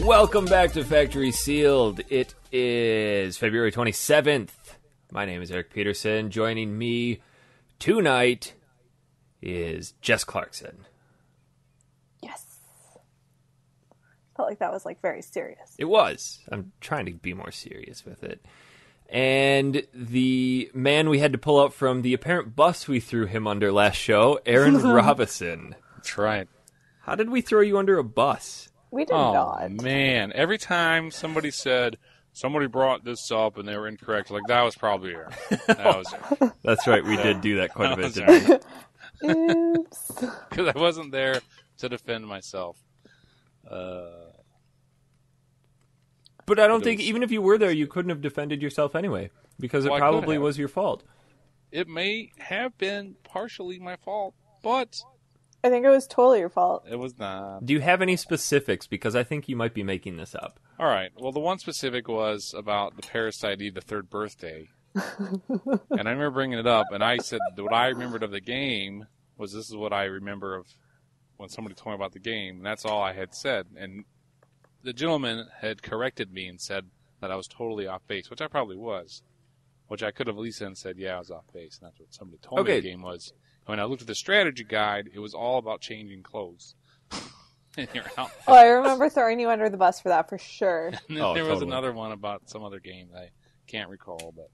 Welcome back to Factory Sealed. It is February 27th. My name is Eric Peterson. Joining me tonight is Jess Clarkson. Yes. Felt like that was very serious. It was. I'm trying to be more serious with it. And the man we had to pull out from the apparent bus we threw him under last show, Aaron Robison. That's right. How did we throw you under a bus? We did not. Oh, man. Every time somebody said, somebody brought this up and they were incorrect, that was probably Aaron. That was Aaron. That's right. We did do that quite a bit, didn't we? Oops. Because I wasn't there to defend myself. But I don't think, even if you were there, you couldn't have defended yourself anyway, because it probably was your fault. It may have been partially my fault, but I think it was totally your fault. it was not. Do you have any specifics? Because I think you might be making this up. All right. Well, the one specific was about the Parasite Eve, the third birthday. And I remember bringing it up, and I said that what I remembered of the game was this is what I remember of when somebody told me about the game, and that's all I had said. And the gentleman had corrected me and said that I was totally off base, which I probably was, which I could have at least then said, yeah, I was off base. And that's what somebody told me the game was. When I looked at the strategy guide, it was all about changing clothes in your outfit. Oh, I remember throwing you under the bus for that for sure. And then there was another one about some other game that I can't recall, but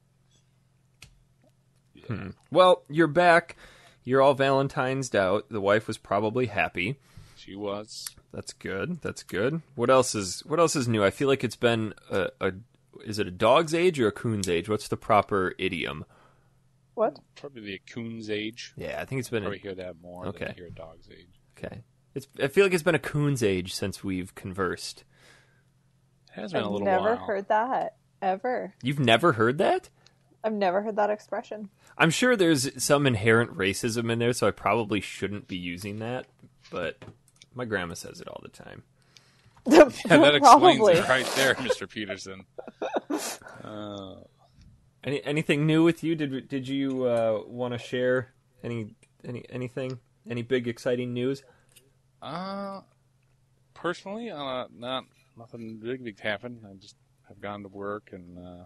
yeah. Well, you're back. You're all Valentine's out. The wife was probably happy. She was. That's good. That's good. What else is new? I feel like it's been is it a dog's age or a coon's age? What's the proper idiom? What? Probably the coon's age. Yeah, I think it's been. Probably hear that more than I hear a dog's age. Okay. I feel like it's been a coon's age since we've conversed. It has been a little while. I've never heard that, ever. You've never heard that? I've never heard that expression. I'm sure there's some inherent racism in there, so I probably shouldn't be using that, but my grandma says it all the time. Yeah, that explains it right there, Mr. Peterson. Anything new with you? Did you want to share anything? Any big exciting news? Personally, nothing big happened. I just have gone to work and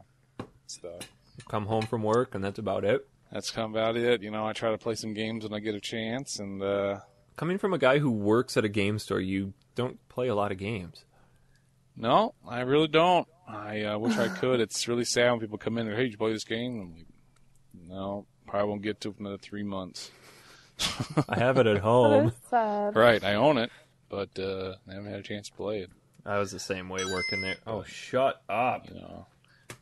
stuff. Come home from work and that's about it. That's about it. I try to play some games when I get a chance. And coming from a guy who works at a game store, you don't play a lot of games. No, I really don't. I wish I could. It's really sad when people come in and, hey, did you play this game? I'm like, no, probably won't get to it for another 3 months. I have it at home. That is sad. Right, I own it, but I haven't had a chance to play it. I was the same way working there. Oh, shut up.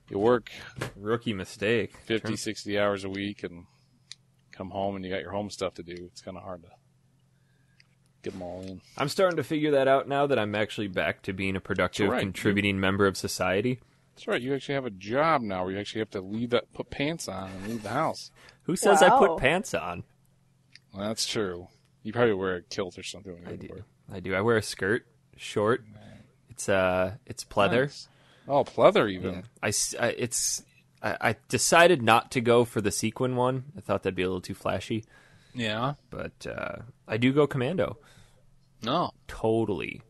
You work rookie mistake. 50, 60 hours a week and come home and you got your home stuff to do. It's kind of hard to get them all in. I'm starting to figure that out now that I'm actually back to being a productive, contributing member of society. That's right. You actually have a job now where you actually have to put pants on and leave the house. Who says I put pants on? Well, that's true. You probably wear a kilt or something. When I do. I wear a skirt, short. It's pleather. Nice. Oh, pleather even. Yeah. I decided not to go for the sequin one. I thought that'd be a little too flashy. Yeah. But I do go commando. No. Totally.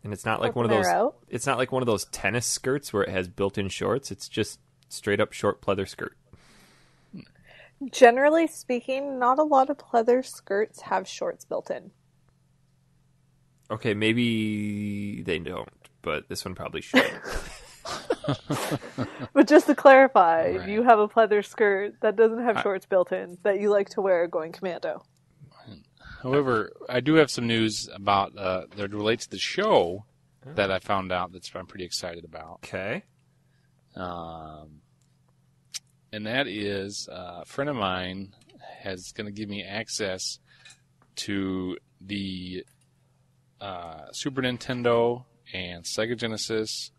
And it's not like one of those. It's not like one of those tennis skirts where it has built-in shorts. It's just straight up short pleather skirt. Generally speaking, not a lot of pleather skirts have shorts built in. Okay, maybe they don't, but this one probably should. But just to clarify, you have a pleather skirt that doesn't have shorts built in that you like to wear going commando. However, I do have some news about that relates to the show that I found out that I'm pretty excited about. Okay. And that is a friend of mine is going to give me access to the Super Nintendo and Sega Genesis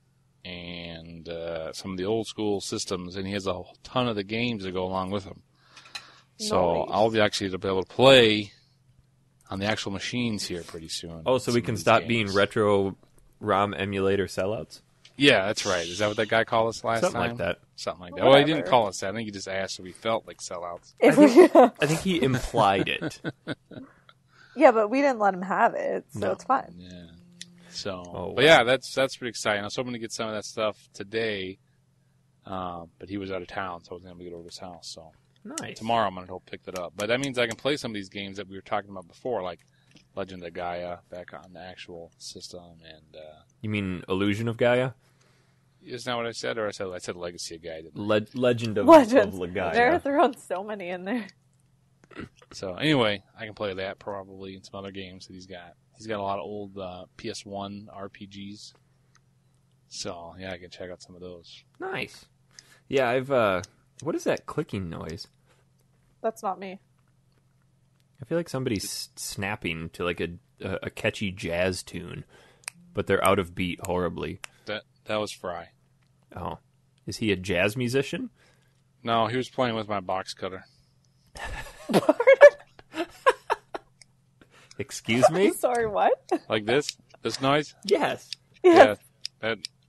and some of the old school systems, and he has a ton of the games that go along with them. So I'll be actually be able to play on the actual machines here pretty soon. Oh, so we can stop being retro ROM emulator sellouts? Yeah, that's right. Is that what that guy called us last time? Something like that. Something like that. Whatever. Well, he didn't call us that. I think he just asked if we felt like sellouts. I think he implied it. Yeah, but we didn't let him have it, so it's fine. Yeah. So, wow. But yeah, that's pretty exciting. I was hoping to get some of that stuff today, but he was out of town, so I wasn't able to get over to his house. So Nice. tomorrow I'm going to go pick that up. But that means I can play some of these games that we were talking about before, like Legend of Gaia back on the actual system. And You mean Illusion of Gaia? isn't that what I said? Or I said Legacy of Gaia, didn't I? Legend of Legends. Gaia. They're throwing so many in there. So anyway, I can play that probably and some other games that he's got. He's got a lot of old PS1 RPGs. So yeah, I can check out some of those. Nice. Yeah, I've what is that clicking noise? That's not me. I feel like somebody's snapping to like a catchy jazz tune, but they're out of beat horribly. That was Fry. Oh. Is he a jazz musician? No, he was playing with my box cutter. Excuse me? Sorry, what? Like this? This noise? Yes. Yeah.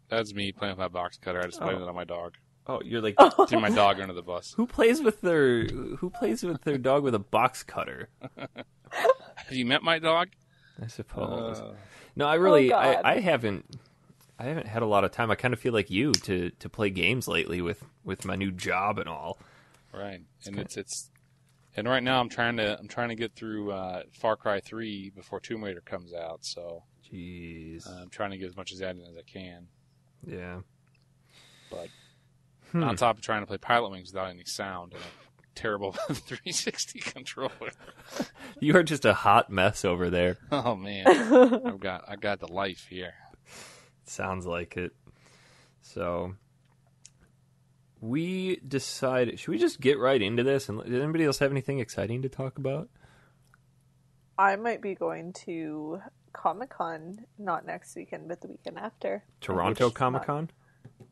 That's me playing with my box cutter. I just blamed it on my dog. Oh, you're like Threw my dog under the bus. who plays with their dog with a box cutter? Have you met my dog? I suppose. No, I really God. I haven't had a lot of time. I kind of feel like you to play games lately with my new job and all. Right. And and right now I'm trying to get through Far Cry 3 before Tomb Raider comes out. So Jeez. I'm trying to get as much of that in as I can. Yeah. But on top of trying to play Pilotwings without any sound and a terrible 360 controller. You are just a hot mess over there. Oh man, I got the life here. Sounds like it. So we decided, should we just get right into this? And did anybody else have anything exciting to talk about? I might be going to Comic-Con, not next weekend, but the weekend after. Toronto Comic-Con?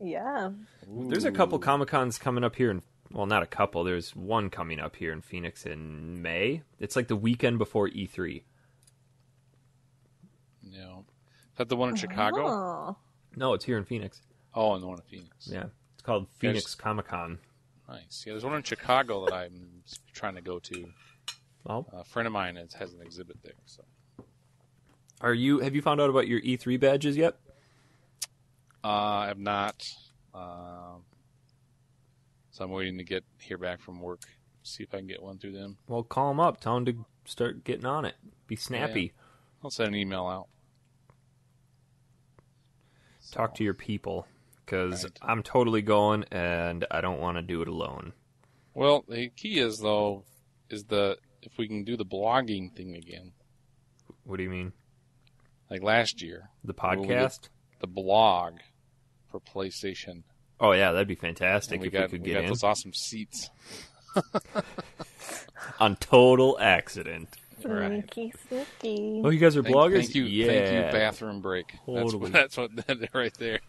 Yeah. There's a couple Comic-Cons coming up here well, not a couple. There's one coming up here in Phoenix in May. It's like the weekend before E3. No. Is that the one in Chicago? Oh. No, it's here in Phoenix. Oh, and the one in Phoenix. Yeah. It's called Phoenix Comic-Con. Nice. Yeah, there's one in Chicago that I'm trying to go to. Well, A friend of mine has an exhibit there. So, have you found out about your E3 badges yet? I have not. So I'm waiting to hear back from work. See if I can get one through them. Well, call them up. Tell them to start getting on it. Be snappy. Yeah. I'll send an email out. Talk to your people, because Right. I'm totally going, and I don't want to do it alone. Well, the key is though, if we can do the blogging thing again, What do you mean? like last year, The Well, we did- podcast? the blog for PlayStation. Oh, yeah, that'd be fantastic And if we could get in. those awesome seats. On total accident. Right. Sneaky, sneaky. Oh, you guys are bloggers? Thank you, Yeah. bathroom break. Totally. That's what right there.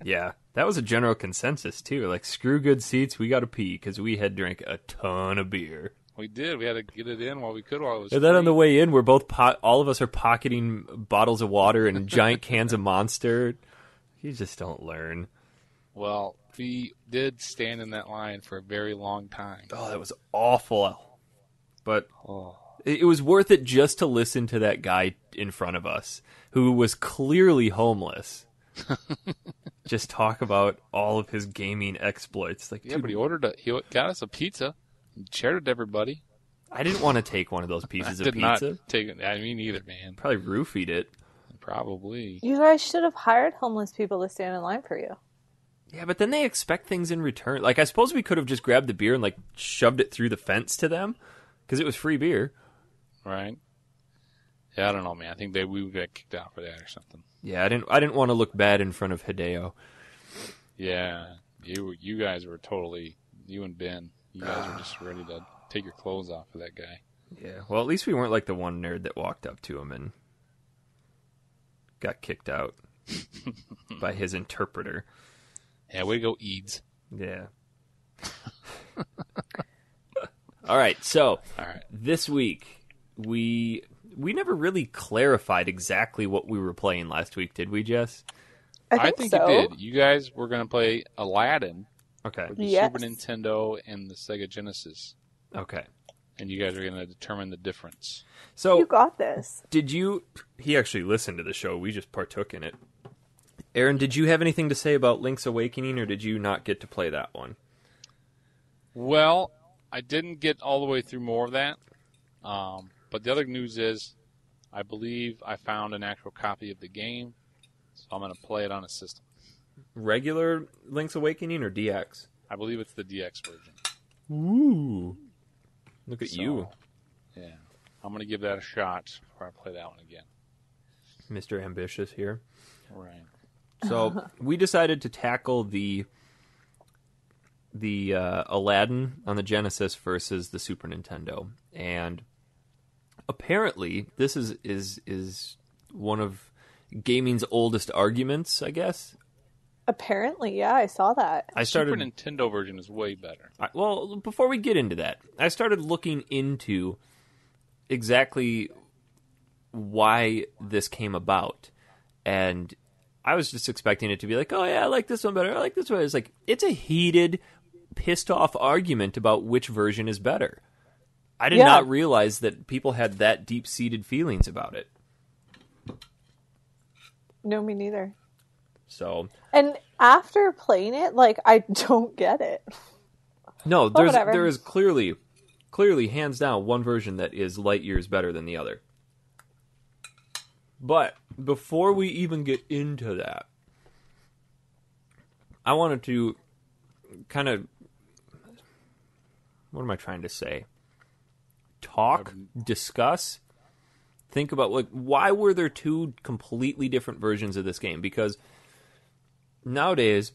Yeah, that was a general consensus, too. Like, screw good seats, we got to pee, because we had drank a ton of beer. We did. We had to get it in while we could while it was And then on free. the way in, we're both all of us are pocketing bottles of water and giant cans of Monster. You just don't learn. Well, we did stand in that line for a very long time. Oh, that was awful. But Oh. it was worth it just to listen to that guy in front of us, who was clearly homeless. Just talk about all of his gaming exploits. Like, Yeah, dude, but he got us a pizza and shared it to everybody. I didn't want to take one of those pieces I of did not pizza. take it. I mean, either, man. Probably roofied it. Probably. You guys should have hired homeless people to stand in line for you. Yeah, but then they expect things in return. Like, I suppose we could have just grabbed the beer and, like, shoved it through the fence to them, because it was free beer. Right? Yeah, I don't know, man. I think we would get kicked out for that or something. Yeah, I didn't want to look bad in front of Hideo. Yeah, you guys were totally, you and Ben, you guys were just ready to take your clothes off of that guy. Yeah, well, at least we weren't like the one nerd that walked up to him and got kicked out by his interpreter. Yeah, way to go, Eads. Yeah. All right, so All right. this week we we never really clarified exactly what we were playing last week, did we, Jess? I think so. you did. You guys were going to play Aladdin Okay. for the Yes. Super Nintendo and the Sega Genesis. Okay. And you guys are going to determine the difference. So You got this. did you? He actually listened to the show. We just partook in it. Aaron, did you have anything to say about Link's Awakening, or did you not get to play that one? Well, I didn't get all the way through more of that. But the other news is, I believe I found an actual copy of the game, so I'm going to play it on a system. Regular Link's Awakening or DX? I believe it's the DX version. Ooh. Look at you, Yeah. I'm going to give that a shot before I play that one again. Mr. Ambitious here. Right. So we decided to tackle the Aladdin on the Genesis versus the Super Nintendo, and apparently this is one of gaming's oldest arguments, I guess. Apparently, yeah, I saw that. Super Nintendo version is way better. Well, before we get into that, I started looking into exactly why this came about, and I was just expecting it to be like, oh yeah, I like this one better, I like this one. It's like, it's a heated, pissed off argument about which version is better. I did not realize that people had that deep-seated feelings about it. No, me neither. So, And after playing it, like, I don't get it. no, whatever. there is clearly, hands down, one version that is light years better than the other. But before we even get into that, I wanted to kind of, what am I trying to say? Talk, discuss, think about, like, why were there two completely different versions of this game? Because nowadays,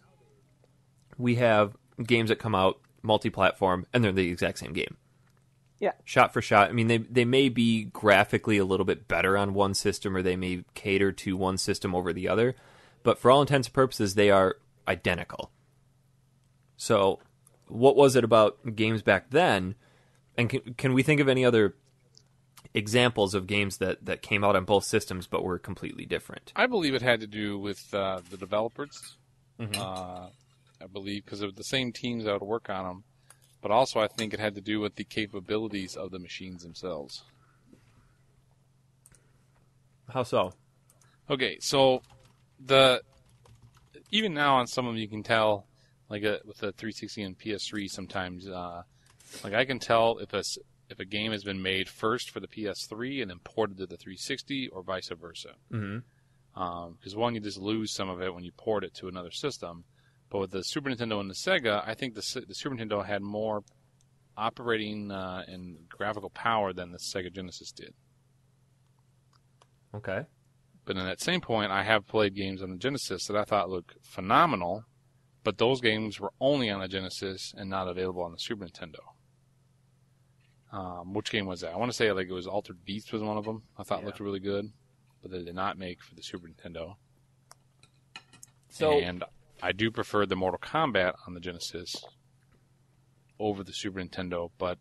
we have games that come out multi-platform, and they're the exact same game. Yeah. Shot for shot. I mean, they may be graphically a little bit better on one system, or they may cater to one system over the other, but for all intents and purposes, they are identical. So, what was it about games back then? And can we think of any other examples of games that came out on both systems but were completely different? I believe it had to do with the developers. Mm-hmm. I believe because of the same teams that would work on them. But also I think it had to do with the capabilities of the machines themselves. How so? Okay, so even now on some of them you can tell, like with the 360 and PS3 sometimes, like I can tell if a game has been made first for the PS3 and then ported to the 360 or vice versa. Mm-hmm. Because one, you just lose some of it when you port it to another system. But with the Super Nintendo and the Sega, I think the Super Nintendo had more operating and graphical power than the Sega Genesis did. Okay. But in that same point, I have played games on the Genesis that I thought looked phenomenal, but those games were only on the Genesis and not available on the Super Nintendo. Which game was that? I want to say like it was Altered Beast was one of them. I thought looked really good, but they did not make for the Super Nintendo. And I do prefer the Mortal Kombat on the Genesis over the Super Nintendo, but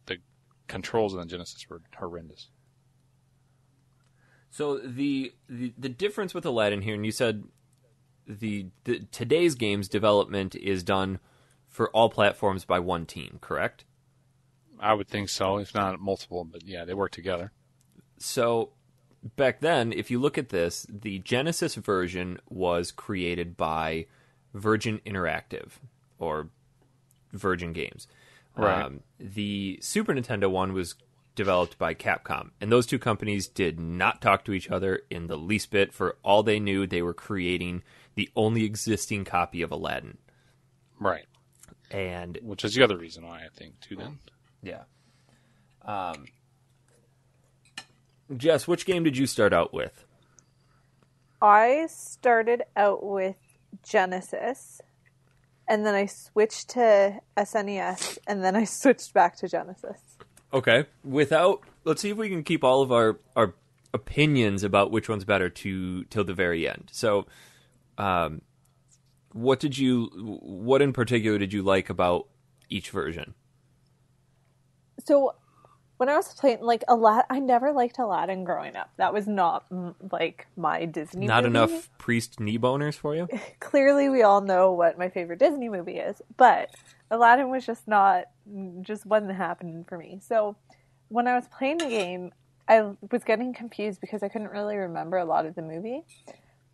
the controls on the Genesis were horrendous. So the difference with Aladdin here, and you said the today's game's development is done for all platforms by one team, correct? I would think so, if not multiple, but yeah, they work together. So back then, if you look at this, the Genesis version was created by Virgin Interactive, or Virgin Games. Right. The Super Nintendo one was developed by Capcom, and those two companies did not talk to each other in the least bit. For all they knew, they were creating the only existing copy of Aladdin. Right. And which is the other reason why I think, too, then. Yeah. Jess, which game did you start out with? I started out with Genesis, and then I switched to SNES, and then I switched back to Genesis. Okay. Let's see if we can keep all of our opinions about which one's better till the very end. So, what in particular did you like about each version? So, when I was playing, like, Aladdin, I never liked Aladdin growing up. That was not, like, my Disney Not movie. enough priest knee boners for you? Clearly, we all know what my favorite Disney movie is, but Aladdin was just wasn't happening for me. So when I was playing the game, I was getting confused because I couldn't really remember a lot of the movie.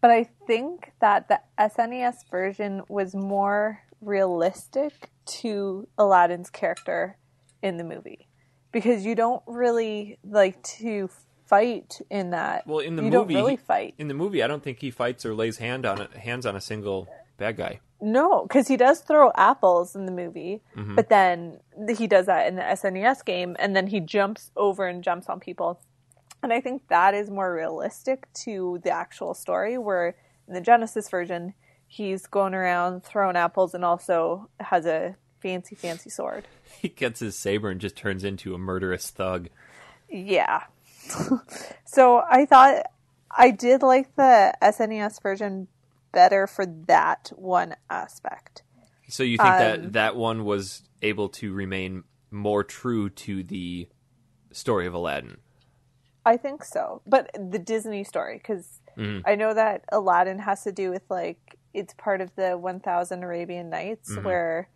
But I think that the SNES version was more realistic to Aladdin's character in the movie. Because you don't really like to fight in that. Well, in the you movie, don't really fight. In the movie, I don't think he fights or lays hands on a single bad guy. No, because he does throw apples in the movie, Mm-hmm. but then he does that in the SNES game, and then he jumps over and jumps on people. And I think that is more realistic to the actual story, where in the Genesis version, he's going around throwing apples and also has a fancy sword. He gets his saber and just turns into a murderous thug. Yeah. So I thought I did like the SNES version better for that one aspect. So you think that one was able to remain more true to the story of Aladdin? I think so. But the Disney story, because I know that Aladdin has to do with, like, it's part of the 1000 Arabian Nights, where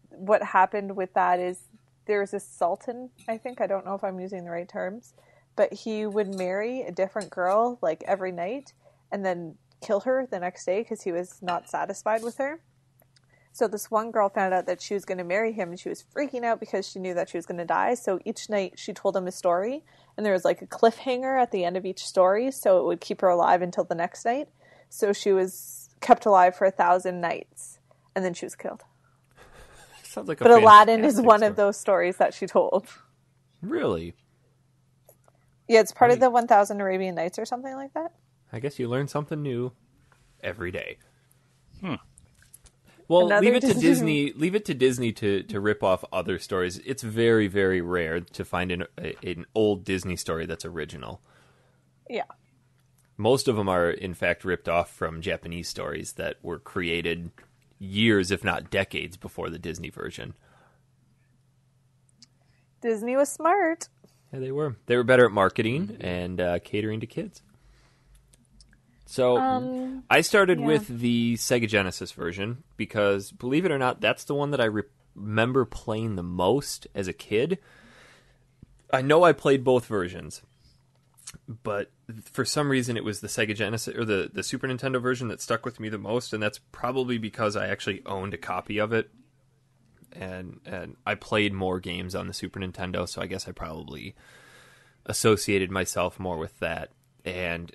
what happened with that is there was a sultan, I think. I don't know if I'm using the right terms. But he would marry a different girl, like, every night and then kill her the next day because he was not satisfied with her. So this one girl found out that she was going to marry him, and she was freaking out because she knew that she was going to die. So each night she told him a story, and there was like a cliffhanger at the end of each story, so it would keep her alive until the next night. So she was kept alive for 1,000 nights, and then she was killed. Sounds like But Aladdin is one of those stories that she told. Really? Yeah, it's part of the 1000 Arabian Nights or something like that. I guess you learn something new every day. Well, Another leave it to Disney- Disney. Leave it to Disney to rip off other stories. It's very, very rare to find an old Disney story that's original. Yeah. Most of them are, in fact, ripped off from Japanese stories that were created years, if not decades, before the Disney version. Disney was smart. Yeah, they were. They were better at marketing and catering to kids. So I started with the Sega Genesis version because, believe it or not, that's the one that I remember playing the most as a kid. I know I played both versions, but for some reason it was the Sega Genesis or the Super Nintendo version that stuck with me the most, and that's probably because I actually owned a copy of it, and I played more games on the Super Nintendo, so I guess I probably associated myself more with that. And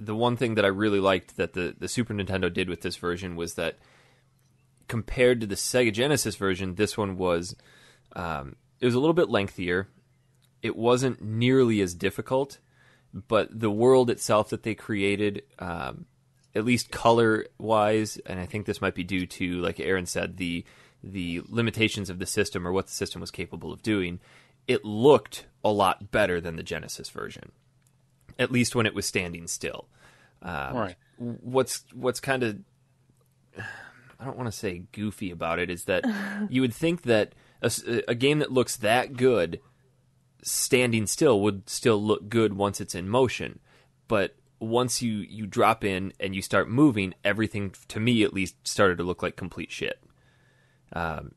the one thing that I really liked that the Super Nintendo did with this version was that compared to the Sega Genesis version, this one was it was a little bit lengthier. It wasn't nearly as difficult, but the world itself that they created, at least color-wise, and I think this might be due to, like Aaron said, the limitations of the system or what the system was capable of doing, it looked a lot better than the Genesis version. At least when it was standing still. Right. What's kind of, I don't want to say goofy about it, is that you would think that a game that looks that good standing still would still look good once it's in motion. But once you drop in and you start moving, everything, to me at least, started to look like complete shit.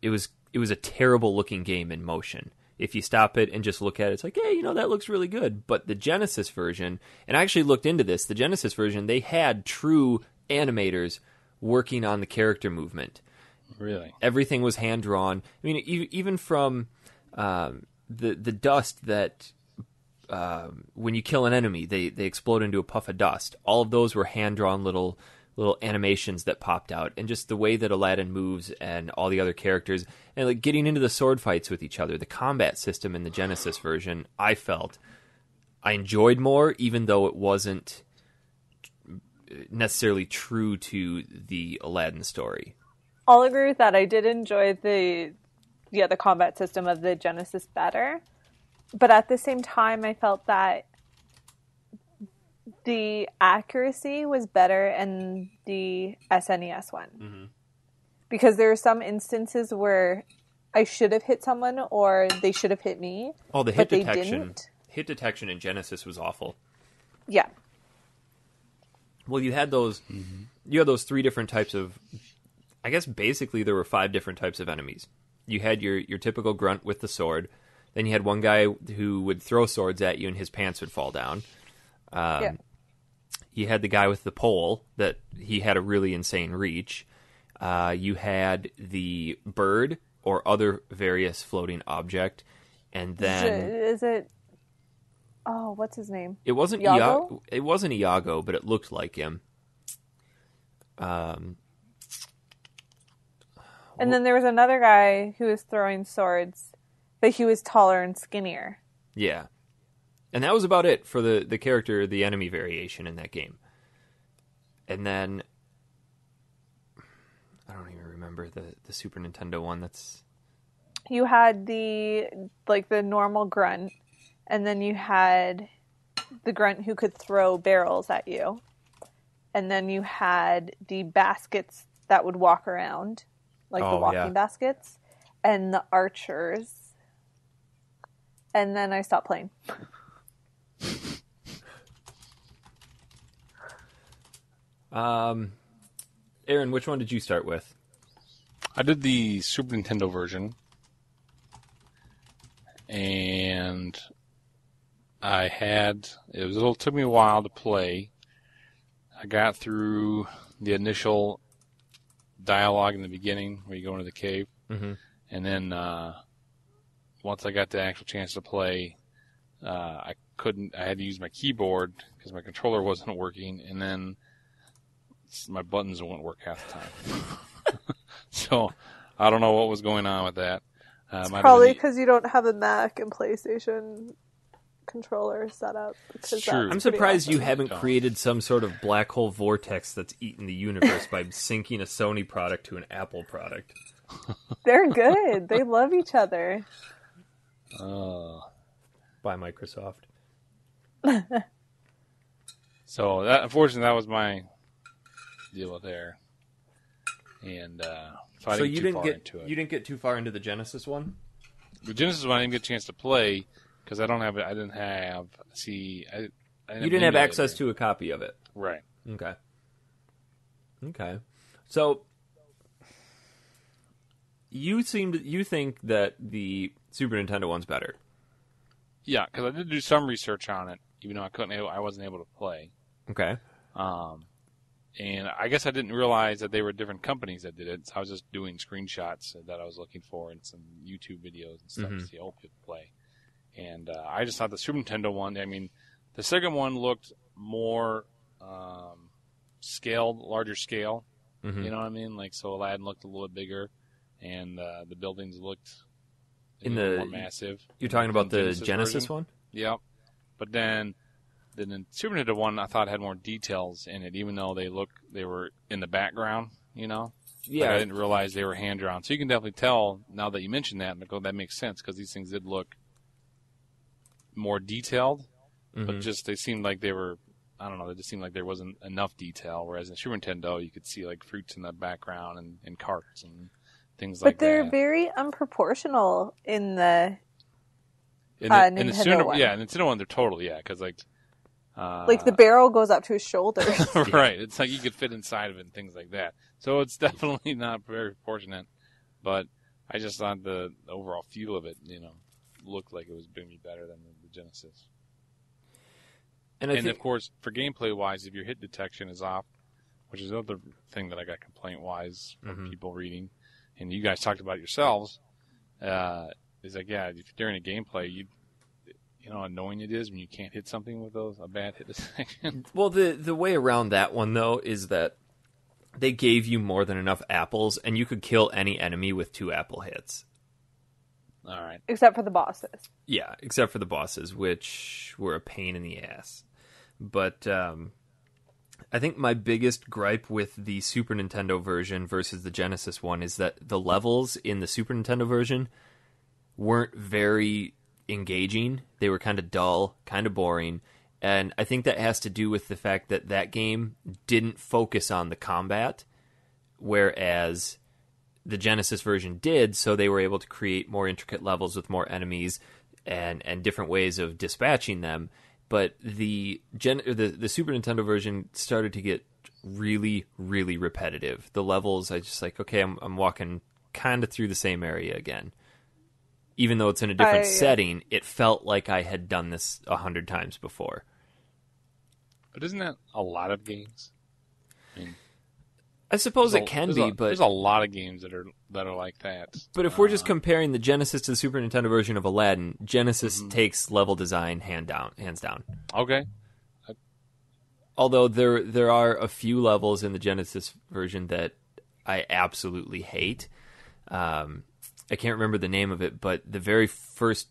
It was a terrible looking game in motion. If you stop it and just look at it, it's like, hey, that looks really good. But the Genesis version, and I actually looked into this, the Genesis version, they had true animators working on the character movement. Really? Everything was hand-drawn. I mean, even from the dust that, when you kill an enemy, they explode into a puff of dust. All of those were hand-drawn little animations that popped out, and just the way that Aladdin moves and all the other characters, and like getting into the sword fights with each other, the combat system in the Genesis version, I felt I enjoyed more, even though it wasn't necessarily true to the Aladdin story. I'll agree with that. I did enjoy the combat system of the Genesis better, but at the same time, I felt that the accuracy was better in the SNES one. Mm-hmm. Because there are some instances where I should have hit someone or they should have hit me. Oh, the hit but they detection. didn't. Hit detection in Genesis was awful. Yeah. Well, you had those. Mm-hmm. You had those 3 different types of. I guess basically there were 5 different types of enemies. You had your typical grunt with the sword. Then you had one guy who would throw swords at you and his pants would fall down. Yeah. You had the guy with the pole that he had a really insane reach. You had the bird or other various floating object, and then is it? Oh, what's his name? It wasn't Iago? It wasn't Iago, but it looked like him. And then there was another guy who was throwing swords, but he was taller and skinnier. Yeah. And that was about it for the character, the enemy variation in that game. And then I don't even remember the Super Nintendo one. You had the normal grunt, and then you had the grunt who could throw barrels at you. And then you had the baskets that would walk around, the walking baskets, and the archers. And then I stopped playing. Aaron, which one did you start with? I did the Super Nintendo version, and it took me a while to play. I got through the initial dialogue in the beginning where you go into the cave, mm-hmm. and then once I got the actual chance to play, I had to use my keyboard because my controller wasn't working, and then my buttons wouldn't work half the time. So I don't know what was going on with that. It's probably because you don't have a Mac and PlayStation controller set up. It's true. I'm surprised you haven't created some sort of black hole vortex that's eaten the universe by syncing a Sony product to an Apple product. They're good. They love each other. By Microsoft. So unfortunately, that was my deal with there. And so I didn't get too far into it. You didn't get too far into the Genesis one? The Genesis one I didn't get a chance to play because I didn't have access to a copy of it. Right. Okay. So you think that the Super Nintendo one's better? Yeah, because I did do some research on it, even though I wasn't able to play. Okay. And I guess I didn't realize that they were different companies that did it. So I was just doing screenshots that I was looking for and some YouTube videos and stuff to see old people play. And I just thought the Super Nintendo one, the second one looked more larger scale. Mm-hmm. You know what I mean? So Aladdin looked a little bit bigger, and the buildings looked more massive. You're talking about the Genesis one? Yep. But then the Super Nintendo one, I thought had more details in it, even though they were in the background, Yeah. I didn't realize they were hand-drawn. So you can definitely tell, now that you mentioned that, that makes sense, because these things did look more detailed, but just they seemed like they were, I don't know, they just seemed like there wasn't enough detail, whereas in Super Nintendo, you could see fruits in the background and carts and things like that. But they're very unproportional in the Nintendo one. Yeah, Nintendo one, they're totally, because the barrel goes up to his shoulders. Right. It's like you could fit inside of it and things like that. So it's definitely not very proportionate. But I just thought the overall feel of it, looked like it was going to be better than the Genesis. And of course, for gameplay-wise, if your hit detection is off, which is another thing that I got complaint-wise from people reading, and you guys talked about it yourselves, is if during a gameplay, you know how annoying it is when you can't hit something with a bad hit detection? Well, the way around that one, though, is that they gave you more than enough apples, and you could kill any enemy with 2 apple hits. All right. Except for the bosses. Yeah, except for the bosses, which were a pain in the ass. But I think my biggest gripe with the Super Nintendo version versus the Genesis one is that the levels in the Super Nintendo version weren't very engaging. They were kind of dull, kind of boring, and I think that has to do with the fact that game didn't focus on the combat, whereas the Genesis version did, so they were able to create more intricate levels with more enemies and different ways of dispatching them. But the Super Nintendo version started to get really, really repetitive. The levels, I just like, okay, I'm walking kind of through the same area again. Even though it's in a different setting, it felt like I had done this 100 times before. But isn't that a lot of games? I mean, I suppose it can be, but there's a lot of games that are like that. But if we're just comparing the Genesis to the Super Nintendo version of Aladdin, Genesis takes level design hands down. Okay. Although there are a few levels in the Genesis version that I absolutely hate. I can't remember the name of it, but the very first,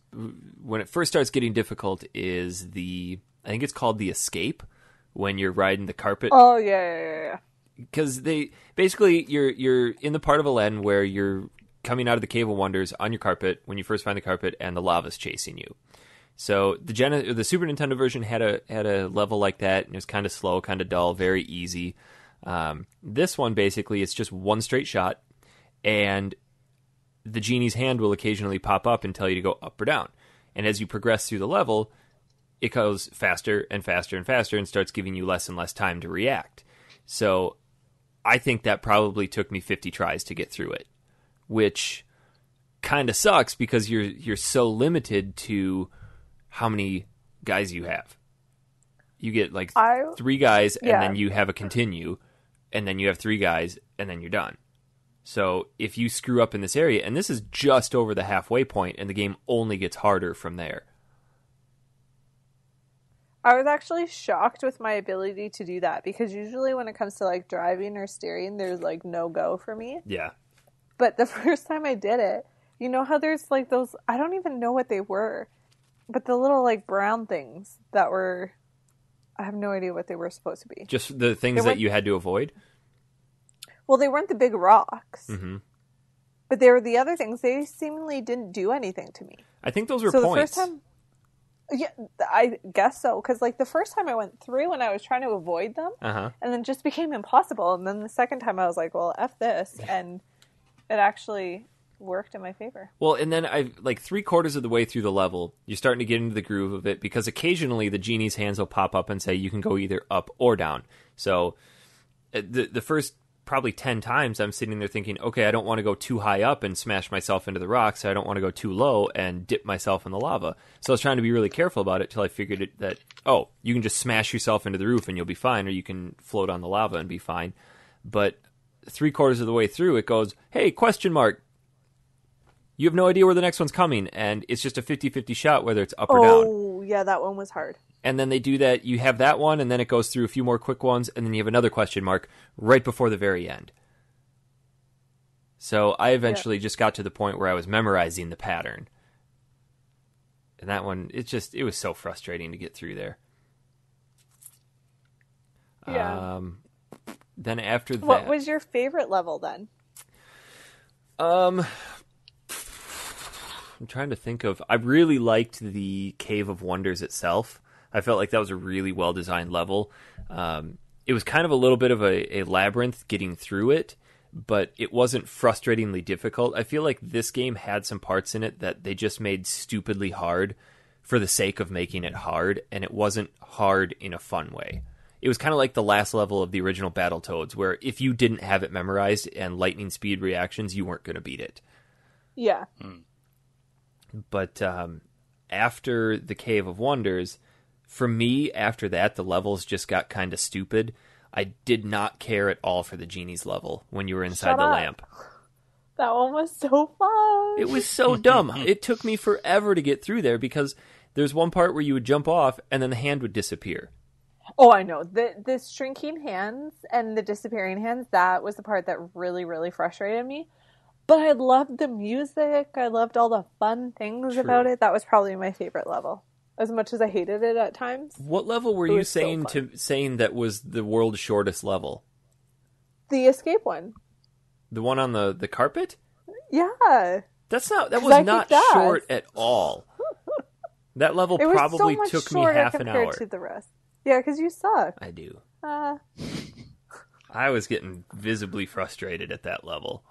when it first starts getting difficult, is I think it's called the Escape, when you're riding the carpet. Oh yeah. Because you're in the part of Aladdin where you're coming out of the Cave of Wonders on your carpet when you first find the carpet, and the lava's chasing you. So the Super Nintendo version had a level like that, and it was kind of slow, kind of dull, very easy. This one basically it's just one straight shot, and the genie's hand will occasionally pop up and tell you to go up or down. And as you progress through the level, it goes faster and faster and faster and starts giving you less and less time to react. So I think that probably took me 50 tries to get through it, which kind of sucks because you're so limited to how many guys you have. You get like 3 guys, and then you have a continue, and then you have 3 guys, and then you're done. So if you screw up in this area, and this is just over the halfway point, and the game only gets harder from there. I was actually shocked with my ability to do that, because usually when it comes to like driving or steering, there's like no go for me. Yeah. But the first time I did it, you know how there's like those, I don't even know what they were, but the little like brown things that were, I have no idea what they were supposed to be. Just the things that you had to avoid? Well, they weren't the big rocks. Mm-hmm. But they were the other things. They seemingly didn't do anything to me. I think those were so points. The first time, yeah, I guess so. Because like the first time I went through and I was trying to avoid them, and then just became impossible. And then the second time I was like, well, F this. And it actually worked in my favor. Well, and then I like 3/4 of the way through the level, you're starting to get into the groove of it, because occasionally the genie's hands will pop up and say you can go either up or down. So the first probably 10 times I'm sitting there thinking, okay, I don't want to go too high up and smash myself into the rocks. I don't want to go too low and dip myself in the lava. So I was trying to be really careful about it till I figured that, you can just smash yourself into the roof and you'll be fine, or you can float on the lava and be fine. But 3/4 of the way through, it goes, hey, question mark. You have no idea where the next one's coming, and it's just a 50-50 shot whether it's up or down. Oh, yeah, that one was hard. And then they do that. You have that one, and then it goes through a few more quick ones, and then you have another question mark right before the very end. So I eventually just got to the point where I was memorizing the pattern. And that one, it was so frustrating to get through there. Yeah. Then after that... What was your favorite level then? I'm trying to think of... I really liked the Cave of Wonders itself. I felt like that was a really well-designed level. It was kind of a little bit of a labyrinth getting through it, but it wasn't frustratingly difficult. I feel like this game had some parts in it that they just made stupidly hard for the sake of making it hard, and it wasn't hard in a fun way. It was kind of like the last level of the original Battletoads, where if you didn't have it memorized and lightning speed reactions, you weren't going to beat it. Yeah. But after the Cave of Wonders... For me, after that, the levels just got kind of stupid. I did not care at all for the genie's level when you were inside the lamp. That one was so fun. It was so dumb. It took me forever to get through there because there's one part where you would jump off and then the hand would disappear. Oh, I know. The shrinking hands and the disappearing hands, that was the part that really, really frustrated me. But I loved the music. I loved all the fun things about it. That was probably my favorite level. As much as I hated it at times. What level were you saying that was the world's shortest level? The escape one. The one on the carpet? Yeah. That was not short at all. That level probably took me half an hour. To the rest. Yeah, because you suck. I do. I was getting visibly frustrated at that level.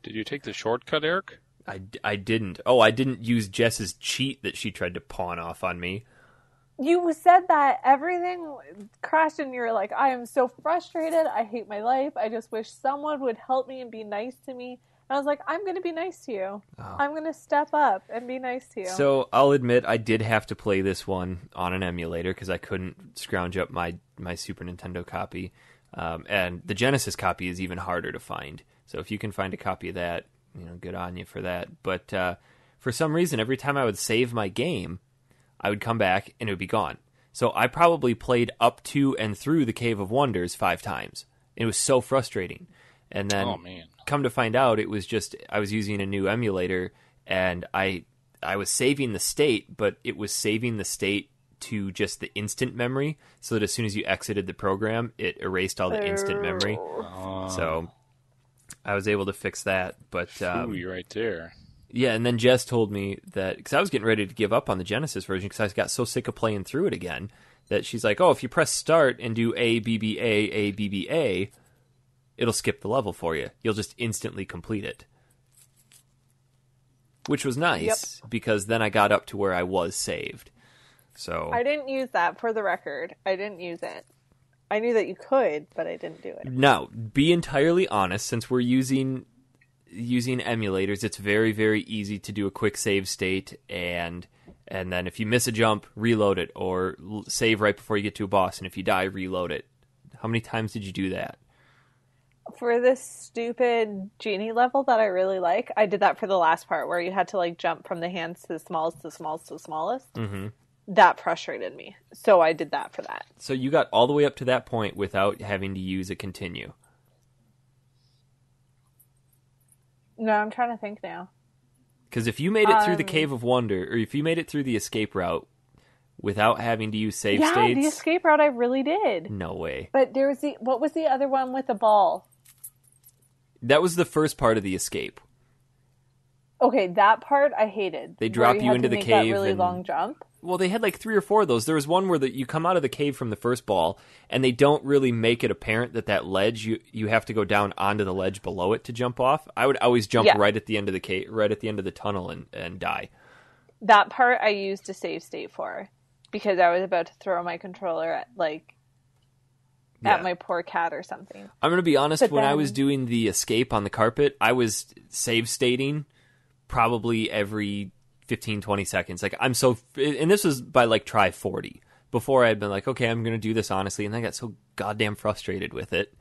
Did you take the shortcut, Eric? I didn't. Oh, I didn't use Jess's cheat that she tried to pawn off on me. You said that everything crashed and you're like, I am so frustrated. I hate my life. I just wish someone would help me and be nice to me. And I was like, I'm going to be nice to you. Oh. I'm going to step up and be nice to you. So I'll admit I did have to play this one on an emulator because I couldn't scrounge up my Super Nintendo copy. And the Genesis copy is even harder to find. So if you can find a copy of that, good on you for that. But for some reason, every time I would save my game, I would come back and it would be gone. So I probably played up to and through the Cave of Wonders 5 times. It was so frustrating. And then come to find out, it was just I was using a new emulator and I was saving the state, but it was saving the state to just the instant memory, so that as soon as you exited the program, it erased all the instant memory. So I was able to fix that. But you're right there. Yeah, and then Jess told me that, because I was getting ready to give up on the Genesis version because I got so sick of playing through it again, that she's like, oh, if you press start and do A, B, B, A, B, B, A, it'll skip the level for you. You'll just instantly complete it. Which was nice, because then I got up to where I was saved. So I didn't use that, for the record. I didn't use it. I knew that you could, but I didn't do it. Now, be entirely honest, since we're using emulators, it's very, very easy to do a quick save state, and then if you miss a jump, reload it, or save right before you get to a boss, and if you die, reload it. How many times did you do that? For this stupid genie level that I really like, I did that for the last part, where you had to jump from the hands to the smallest, to the smallest, to the smallest. Mm-hmm. That frustrated me, so I did that for that. So you got all the way up to that point without having to use a continue. No, I'm trying to think now. Because if you made it through the Cave of Wonder, or if you made it through the escape route without having to use save states... Yeah, the escape route I really did. No way. But there was what was the other one with the ball? That was the first part of the escape. Okay, that part I hated. They drop you into the cave. That really long jump. Well, they had 3 or 4 of those. There was one where you come out of the cave from the first ball, and they don't really make it apparent that ledge, you have to go down onto the ledge below it to jump off. I would always jump right at the end of the cave, right at the end of the tunnel, and die. That part I used a save state for, because I was about to throw my controller at my poor cat or something. I'm going to be honest, when I was doing the escape on the carpet, I was save stating probably every 15, 20 seconds. And this was by try 40. Before I had been okay, I'm going to do this honestly. And I got so goddamn frustrated with it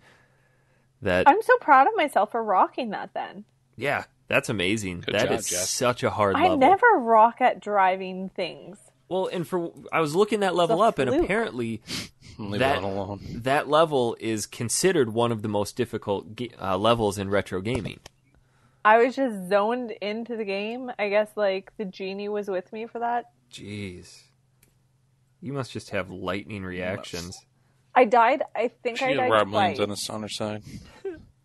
that... I'm so proud of myself for rocking that then. Yeah, that's amazing. Good that job, is Jess. such a hard level. I never rock at driving things. Well, and I was looking that level up, and apparently that level is considered one of the most difficult levels in retro gaming. I was just zoned into the game. I guess the genie was with me for that. Jeez. You must just have lightning reactions. I died. I think I died twice. On her side.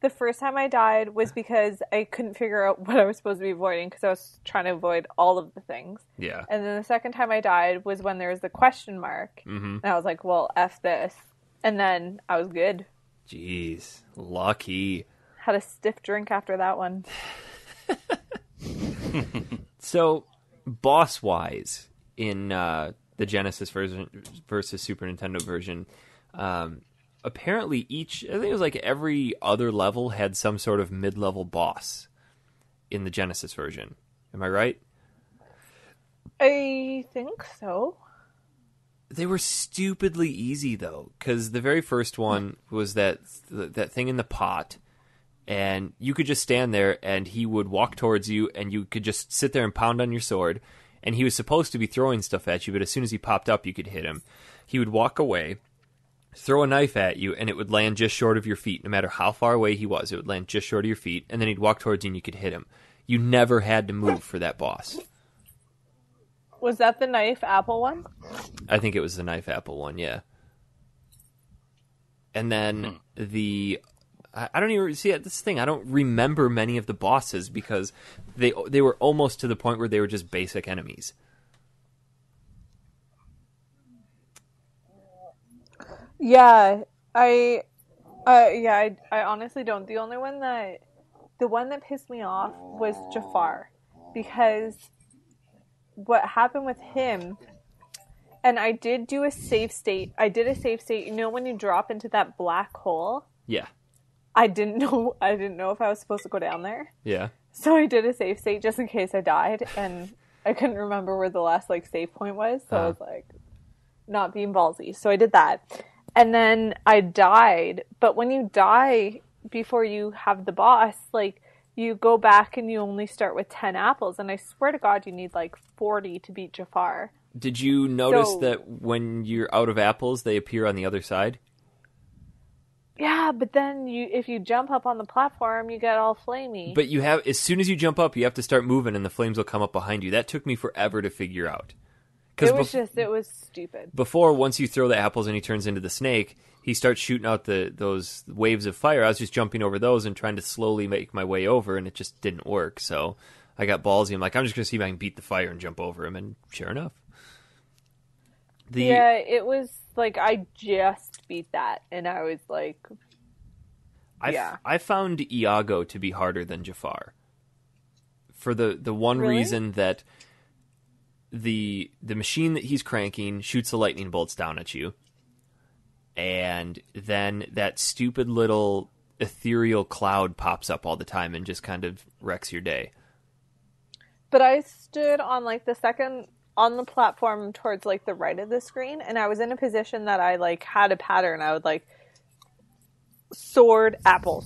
The first time I died was because I couldn't figure out what I was supposed to be avoiding, because I was trying to avoid all of the things. Yeah. And then the second time I died was when there was the question mark. Mm-hmm. And I was like, well, F this. And then I was good. Jeez. Lucky. Had a stiff drink after that one. So, boss-wise, in the Genesis version versus Super Nintendo version, apparently I think it was every other level had some sort of mid-level boss in the Genesis version. Am I right? I think so. They were stupidly easy, though, because the very first one was that thing in the pot, and you could just stand there, and he would walk towards you, and you could just sit there and pound on your sword, and he was supposed to be throwing stuff at you, but as soon as he popped up, you could hit him. He would walk away, throw a knife at you, and it would land just short of your feet. No matter how far away he was, it would land just short of your feet, and then he'd walk towards you, and you could hit him. You never had to move for that boss. Was that the knife apple one? I think it was the knife apple one, yeah. And then I don't even see this thing. I don't remember many of the bosses because they were almost to the point where they were just basic enemies. Yeah, I Yeah, I honestly don't. The one that pissed me off was Jafar, because what happened with him, and I did do a save state. I did a save state. You know when you drop into that black hole? Yeah. I didn't know if I was supposed to go down there. Yeah. So I did a save state just in case I died, and I couldn't remember where the last save point was. So I was like, not being ballsy. So I did that. And then I died. But when you die before you have the boss, you go back and you only start with 10 apples. And I swear to God, you need 40 to beat Jafar. Did you notice that when you're out of apples, they appear on the other side? Yeah, but then if you jump up on the platform, you get all flamey. But as soon as you jump up, you have to start moving and the flames will come up behind you. That took me forever to figure out. It was stupid. Before, once you throw the apples and he turns into the snake, he starts shooting out those waves of fire. I was just jumping over those and trying to slowly make my way over, and it just didn't work. So I got ballsy. I'm like, I'm just going to see if I can beat the fire and jump over him, and sure enough. Yeah, it was I just beat that, and I was like, yeah. I found Iago to be harder than Jafar. For the one reason that the machine that he's cranking shoots the lightning bolts down at you, and then that stupid little ethereal cloud pops up all the time and just kind of wrecks your day. But I stood on on the platform towards the right of the screen, and I was in a position that I had a pattern. I would sword apple,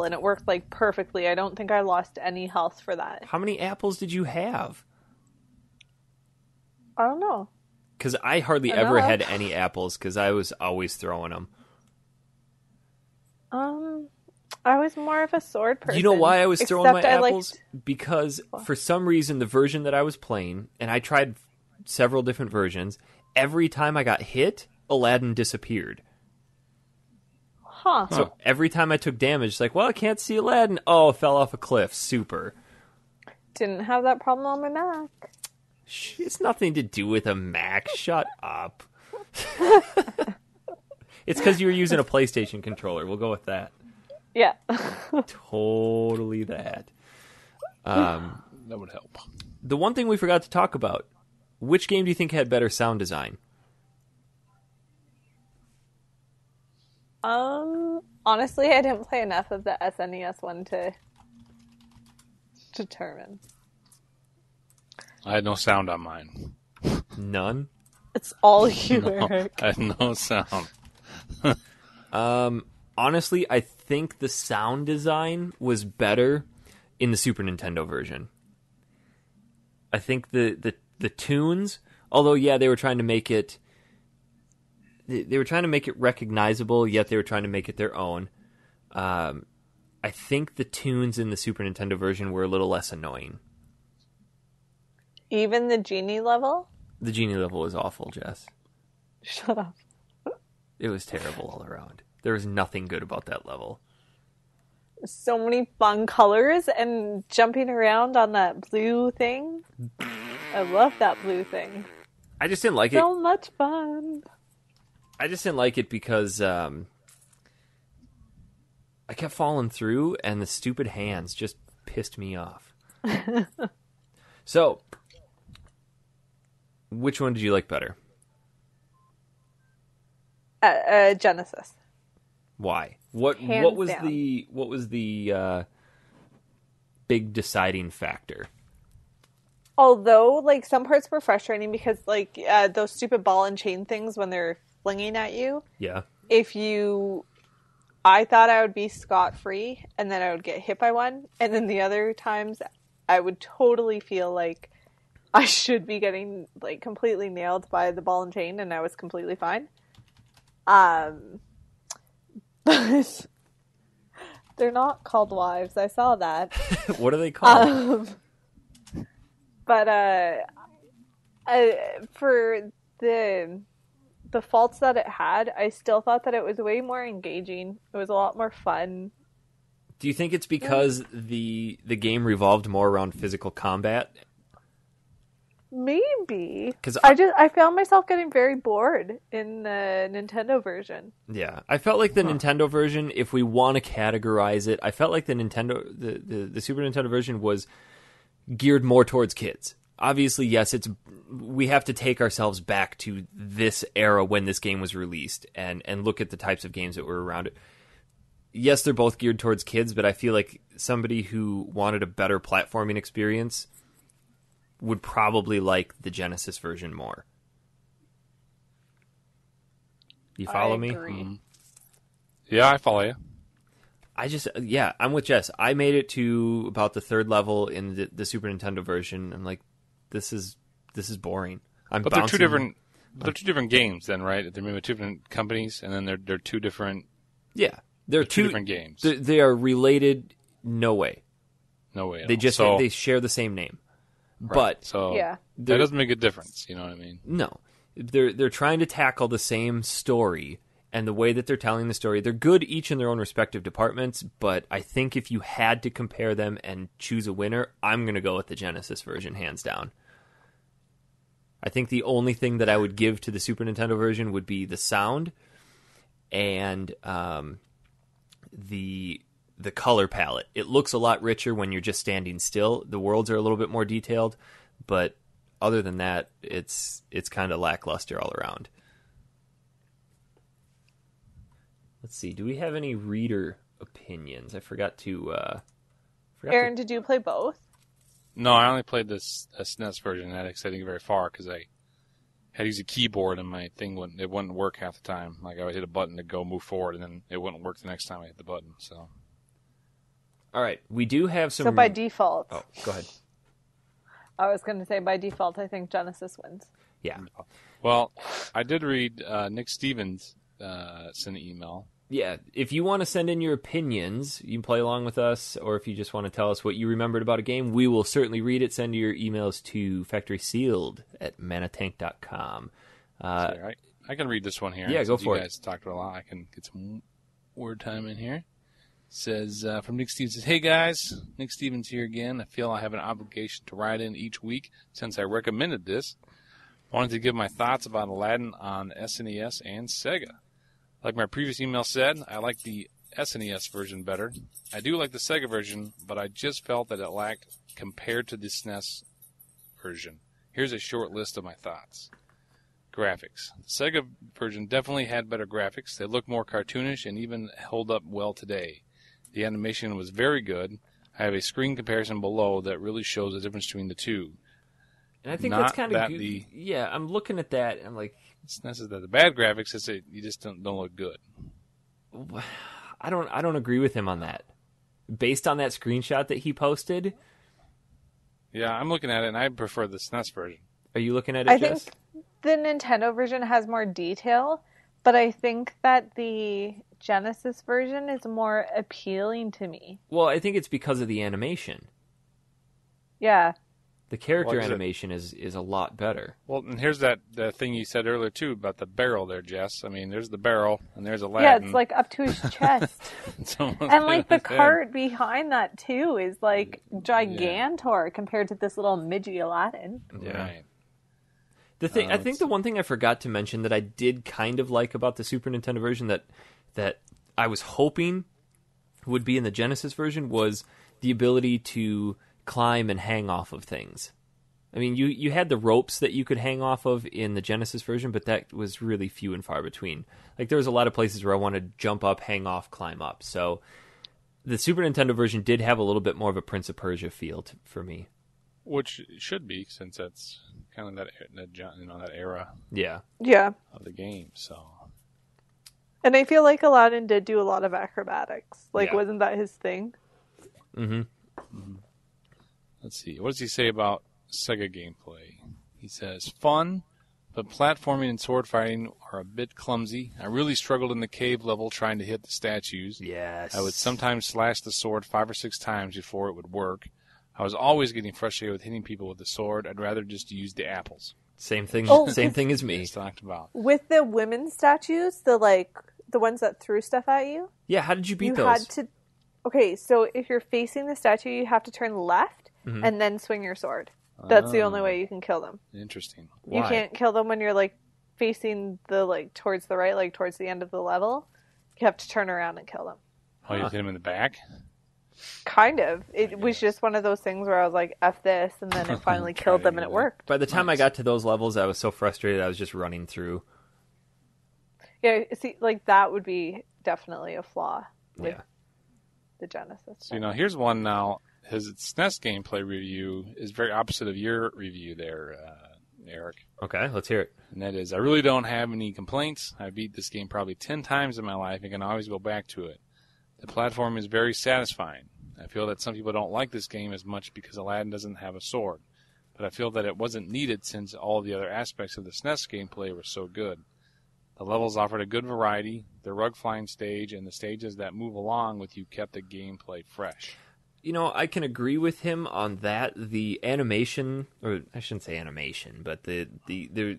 and it worked perfectly. I don't think I lost any health for that. How many apples did you have? I don't know. Because I hardly ever had any apples because I was always throwing them. I was more of a sword person. You know why I was throwing my apples? Because for some reason, the version that I was playing, and I tried several different versions, every time I got hit, Aladdin disappeared. Huh. So every time I took damage, it's I can't see Aladdin. Oh, fell off a cliff. Super. Didn't have that problem on my Mac. It's nothing to do with a Mac. Shut up. It's because you were using a PlayStation controller. We'll go with that. Yeah. Totally that. That would help. The one thing we forgot to talk about, which game do you think had better sound design? Honestly, I didn't play enough of the SNES one to determine. I had no sound on mine. None? It's all you, Eric. I had no sound. Honestly, I think the sound design was better in the Super Nintendo version. I think the tunes, although they were trying to make it recognizable, yet they were trying to make it their own. I think the tunes in the Super Nintendo version were a little less annoying. Even the genie level? The genie level was awful, Jess. Shut up. It was terrible all around. There was nothing good about that level. So many fun colors and jumping around on that blue thing. I love that blue thing. I just didn't like it. So much fun. I just didn't like it because I kept falling through, and the stupid hands just pissed me off. So, which one did you like better? Genesis. Why? What was down. the big deciding factor? Although, some parts were frustrating because, those stupid ball and chain things when they're flinging at you. Yeah. I thought I would be scot-free, and then I would get hit by one, and then the other times I would totally feel like I should be getting, completely nailed by the ball and chain, and I was completely fine. But they're not called wives. I saw that. What are they called? But for the faults that it had, I still thought that it was way more engaging. It was a lot more fun. Do you think it's because the game revolved more around physical combat? Maybe. Because I found myself getting very bored in the Nintendo version. Yeah, I felt like the Nintendo version, if we want to categorize it, I felt like the Super Nintendo version was geared more towards kids. Obviously, yes, we have to take ourselves back to this era when this game was released and look at the types of games that were around it. Yes, they're both geared towards kids, but I feel like somebody who wanted a better platforming experience would probably like the Genesis version more. You follow me? Yeah, I follow you. I'm with Jess. I made it to about the third level in the Super Nintendo version. I'm like, this is boring. But they're two different. They're two different games, then, right? They're made by two different companies, and then they're two different. Yeah, they're two different games. They are related. No way. No way. They share the same name. Right. But that doesn't make a difference. You know what I mean? No, they're trying to tackle the same story, and the way that they're telling the story, they're good each in their own respective departments. But I think if you had to compare them and choose a winner, I'm going to go with the Genesis version, hands down. I think the only thing that I would give to the Super Nintendo version would be the sound and the color palette. It looks a lot richer when you're just standing still. The worlds are a little bit more detailed, but other than that, it's kind of lackluster all around. Let's see. Do we have any reader opinions? I forgot to... Aaron, did you play both? No, I only played this SNES version, and I didn't get very far because I had to use a keyboard, and my thing wouldn't work half the time. Like, I would hit a button to move forward, and then it wouldn't work the next time I hit the button. So, all right, we do have some. So by default, oh, go ahead. I was going to say by default, I think Genesis wins. Yeah. Well, I did read Nick Stevens sent an email. Yeah, if you want to send in your opinions, you can play along with us, or if you just want to tell us what you remembered about a game, we will certainly read it. Send your emails to factorysealed@manatank.com. I can read this one here. Yeah, go for it. You guys talked a lot. I can get some word time in here. It says, from Nick Stevens, says, "Hey guys, Nick Stevens here again. I feel I have an obligation to write in each week since I recommended this. Wanted to give my thoughts about Aladdin on SNES and Sega. Like my previous email said, I like the SNES version better. I do like the Sega version, but I just felt that it lacked compared to the SNES version. Here's a short list of my thoughts. Graphics. The Sega version definitely had better graphics. They look more cartoonish and even hold up well today. The animation was very good. I have a screen comparison below that really shows the difference between the two. And I think that's kind of good. Yeah, I'm looking at that, and I'm like... It's not that the bad graphics, it's that you just don't look good. I don't agree with him on that. Based on that screenshot that he posted... Yeah, I'm looking at it, and I prefer the SNES version. Are you looking at it, Jess? I think the Nintendo version has more detail, but I think that the Genesis version is more appealing to me. Well, I think it's because of the animation. Yeah. The character animation is a lot better. Well, and here's the thing you said earlier, too, about the barrel there, Jess. I mean, there's the barrel, and there's Aladdin. Yeah, it's like up to his chest. And like the cart behind that, too, is like gigantor compared to this little midgy Aladdin. Yeah. Right. The thing, I think the one thing I forgot to mention that I did kind of like about the Super Nintendo version that I was hoping would be in the Genesis version was the ability to climb and hang off of things. I mean, you had the ropes that you could hang off of in the Genesis version, but that was really few and far between. Like, there was a lot of places where I wanted to jump up, hang off, climb up. So the Super Nintendo version did have a little bit more of a Prince of Persia feel for me. Which it should be, since that's kind of that era Yeah. of the game. So, and I feel like Aladdin did do a lot of acrobatics. Like, wasn't that his thing? Mm-hmm. Let's see. What does he say about Sega gameplay? He says, fun, but platforming and sword fighting are a bit clumsy. I really struggled in the cave level trying to hit the statues. Yes. I would sometimes slash the sword 5 or 6 times before it would work. I was always getting frustrated with hitting people with the sword. I'd rather just use the apples. Same thing. Same thing as me. Talked about with the women's statues, the ones that threw stuff at you. Yeah, how did you beat those? You had to. Okay, so if you're facing the statue, you have to turn left and then swing your sword. That's the only way you can kill them. Interesting. You Why? can't kill them when you're like facing the like towards the right, like towards the end of the level. You have to turn around and kill them. Oh, you hit him in the back? Kind of. It was just one of those things where I was like, F this, and then it finally killed them and it worked. By the time I got to those levels, I was so frustrated I was just running through. Yeah, see, like that would be definitely a flaw with the Genesis. So, here's one now. His SNES gameplay review is very opposite of your review there, Eric. Okay, let's hear it. And that is, I really don't have any complaints. I beat this game probably 10 times in my life and can always go back to it. The platform is very satisfying. I feel that some people don't like this game as much because Aladdin doesn't have a sword. But I feel that it wasn't needed since all the other aspects of the SNES gameplay were so good. The levels offered a good variety. The rug flying stage and the stages that move along with you kept the gameplay fresh. I can agree with him on that. The animation, or I shouldn't say animation, but the